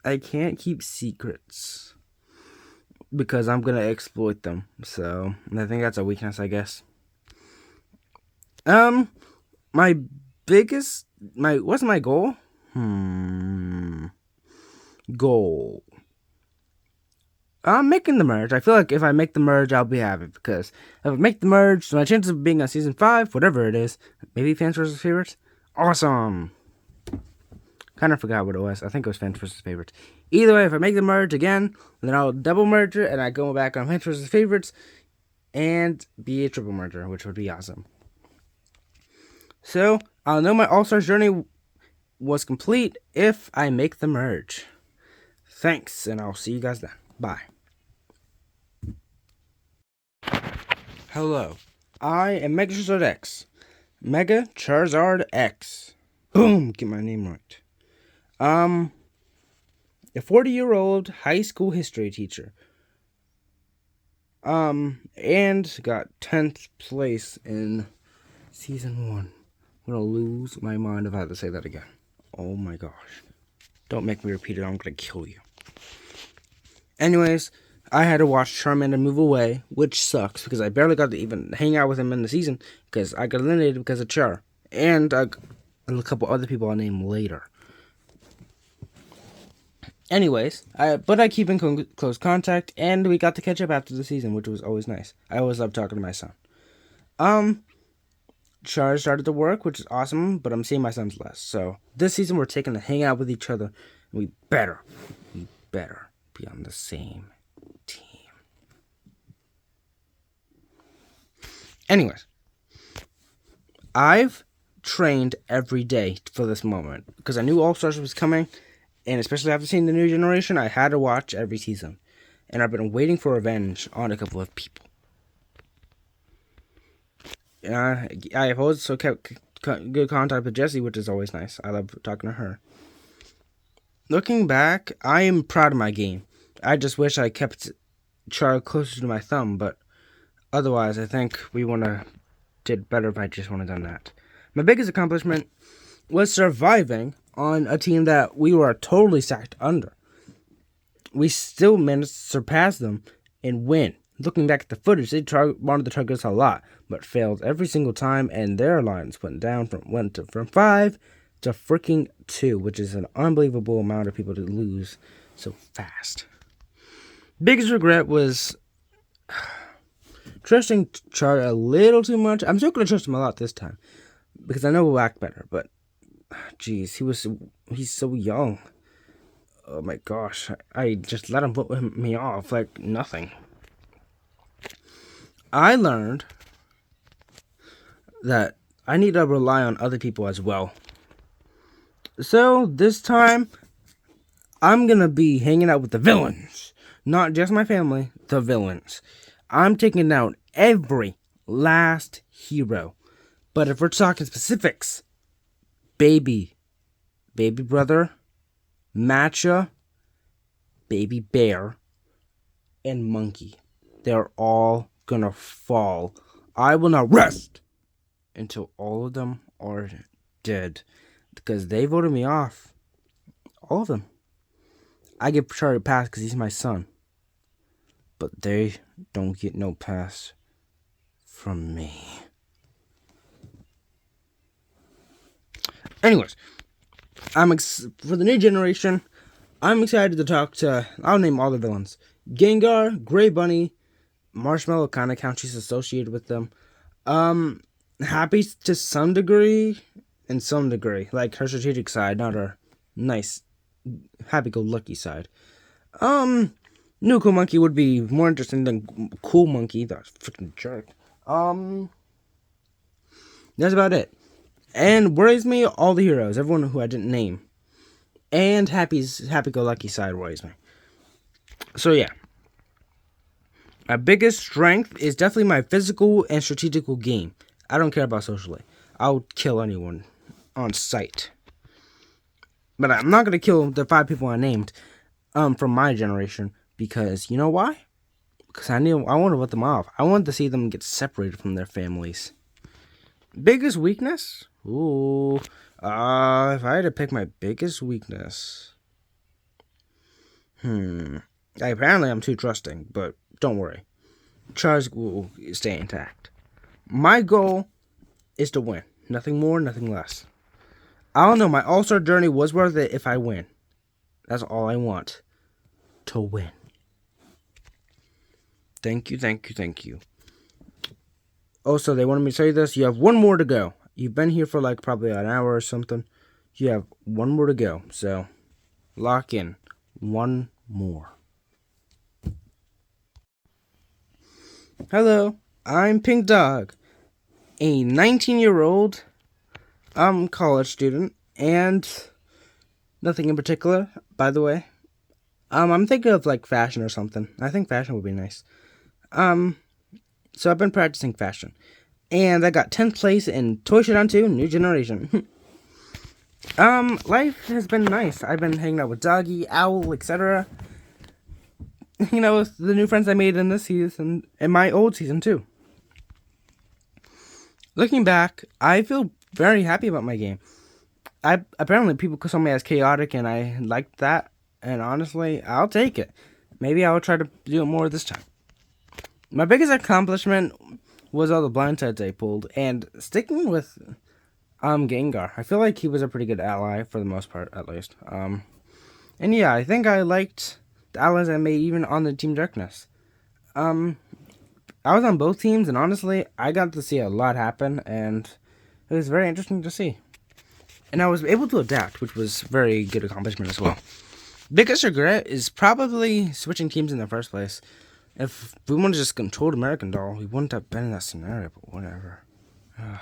I can't keep secrets because I'm gonna exploit them. So I think that's a weakness, I guess. My what's my goal? Goal. I'm making the merge. I feel like if I make the merge, I'll be happy because if I make the merge, my chances of being on season 5, whatever it is, maybe fans versus favorites, awesome. Kind of forgot what it was. I think it was fans versus favorites. Either way, if I make the merge again, then I'll double merge it and I go back on fans versus favorites and be a triple merger, which would be awesome. So I'll know my All-Stars journey was complete if I make the merge. Thanks, and I'll see you guys then. Bye. Hello, I am Mega Charizard X. Mega Charizard X. Boom, get my name right. A 40-year-old high school history teacher. And got 10th place in season 1. I'm gonna lose my mind if I have to say that again. Oh my gosh. Don't make me repeat it, I'm gonna kill you. Anyways, I had to watch Charmander move away, which sucks because I barely got to even hang out with him in the season because I got eliminated because of Char. And a couple other people I'll name later. Anyways, but I keep in close contact, and we got to catch up after the season, which was always nice. I always love talking to my son. Char started to work, which is awesome, but I'm seeing my sons less. So this season we're taking to hang out with each other, and we better be on the same team. Anyways, I've trained every day for this moment because I knew All-Stars was coming, and especially after seeing the new generation, I had to watch every season. And I've been waiting for revenge on a couple of people. I've also kept good contact with Jessie, which is always nice. I love talking to her. Looking back, I am proud of my game. I just wish I kept Char closer to my thumb, but otherwise, I think we did better if I just would have done that. My biggest accomplishment was surviving on a team that we were totally stacked under. We still managed to surpass them and win. Looking back at the footage, they wanted to target us a lot, but failed every single time, and their lines went from 5 to freaking 2, which is an unbelievable amount of people to lose so fast. Biggest regret was trusting Char a little too much. I'm still going to trust him a lot this time, because I know we'll act better, but jeez, he's so young. Oh my gosh, I just let him put me off like nothing. I learned that I need to rely on other people as well. So this time, I'm gonna be hanging out with the villains. Not just my family, the villains. I'm taking out every last hero. But if we're talking specifics, Baby Brother, Matcha, Baby Bear, and Monkey. They're all gonna fall. I will not rest until all of them are dead. Because they voted me off. All of them. I get Charlie a pass because he's my son. But they don't get no pass from me. Anyways, for the new generation, I'm excited to talk to, I'll name all the villains. Gengar, Grey Bunny, Marshmallow kind of counts, she's associated with them. Happy to some degree, in some degree. Like her strategic side, not her nice, happy-go-lucky side. New Cool Monkey would be more interesting than Cool Monkey, that freaking jerk. That's about it. And worries me, all the heroes, everyone who I didn't name. And happy-go-lucky side worries me. So yeah. My biggest strength is definitely my physical and strategical game. I don't care about socially. I'll kill anyone on sight. But I'm not going to kill the 5 people I named from my generation. Because, you know why? Because I want to let them off. I want to see them get separated from their families. Biggest weakness? Ooh. If I had to pick my biggest weakness. Apparently I'm too trusting, but don't worry. Charge will stay intact. My goal is to win. Nothing more, nothing less. I don't know, my all-star journey was worth it if I win. That's all I want. To win. Thank you, thank you, thank you. Also, they wanted me to say this. You have one more to go. You've been here for like probably an hour or something. You have one more to go. So, lock in. One more. Hello, I'm Pink Dog, a 19-year-old college student, and nothing in particular, by the way. I'm thinking of like fashion or something. I think fashion would be nice. So I've been practicing fashion, and I got 10th place in Toy Showdown 2 New Generation. Life has been nice. I've been hanging out with Doggy, Owl, etc. You know, with the new friends I made in this season and my old season too. Looking back, I feel very happy about my game. Apparently people saw me as chaotic, and I liked that. And honestly, I'll take it. Maybe I'll try to do it more this time. My biggest accomplishment was all the blindsides I pulled, and sticking with Gengar. I feel like he was a pretty good ally for the most part, at least. And yeah, I think I liked the allies I made even on the Team Darkness. I was on both teams, and honestly, I got to see a lot happen, and it was very interesting to see. And I was able to adapt, which was a very good accomplishment as well. Biggest regret is probably switching teams in the first place. If we wanted to just control American Doll, we wouldn't have been in that scenario, but whatever. I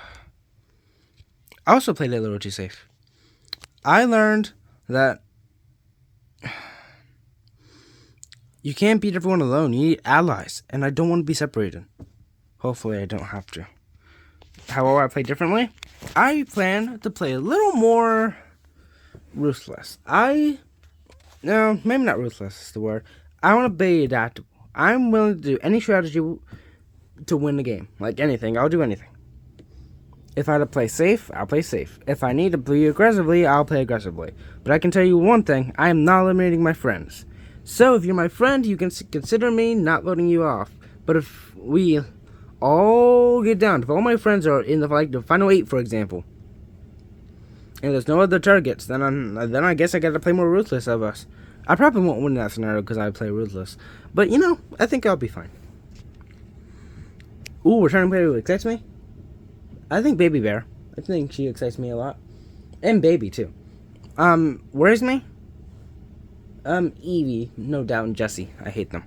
also played it a little too safe. I learned that you can't beat everyone alone. You need allies, and I don't want to be separated. Hopefully I don't have to. However, I play differently. I plan to play a little more ruthless. No, maybe not ruthless is the word. I want to be adaptable. I'm willing to do any strategy to win the game. Like anything, I'll do anything. If I have to play safe, I'll play safe. If I need to play aggressively, I'll play aggressively. But I can tell you one thing, I am not eliminating my friends. So if you're my friend, you can consider me not voting you off. But if we all get down, if all my friends are in the final 8, for example, and there's no other targets, then I guess I gotta play more ruthless of us. I probably won't win that scenario because I play ruthless. But, you know, I think I'll be fine. Ooh, returning player who excites me? I think Baby Bear. I think she excites me a lot. And Baby, too. Worries me? Eevee, no doubt, and Jessie. I hate them.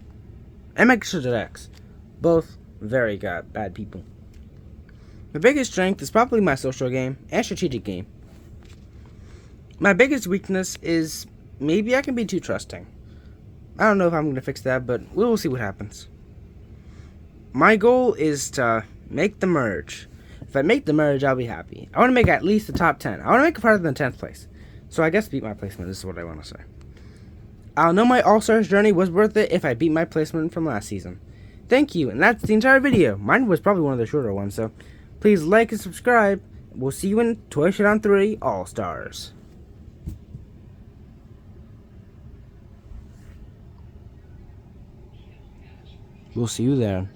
And X. Both very bad people. My biggest strength is probably my social game and strategic game. My biggest weakness is maybe I can be too trusting. I don't know if I'm going to fix that, but we will see what happens. My goal is to make the merge. If I make the merge, I'll be happy. I want to make at least the top 10. I want to make it farther than 10th place. So I guess beat my placement. This is what I want to say. I'll know my All-Stars journey was worth it if I beat my placement from last season. Thank you, and that's the entire video. Mine was probably one of the shorter ones, so please like and subscribe. We'll see you in Toy Showdown 3 All-Stars. We'll see you there.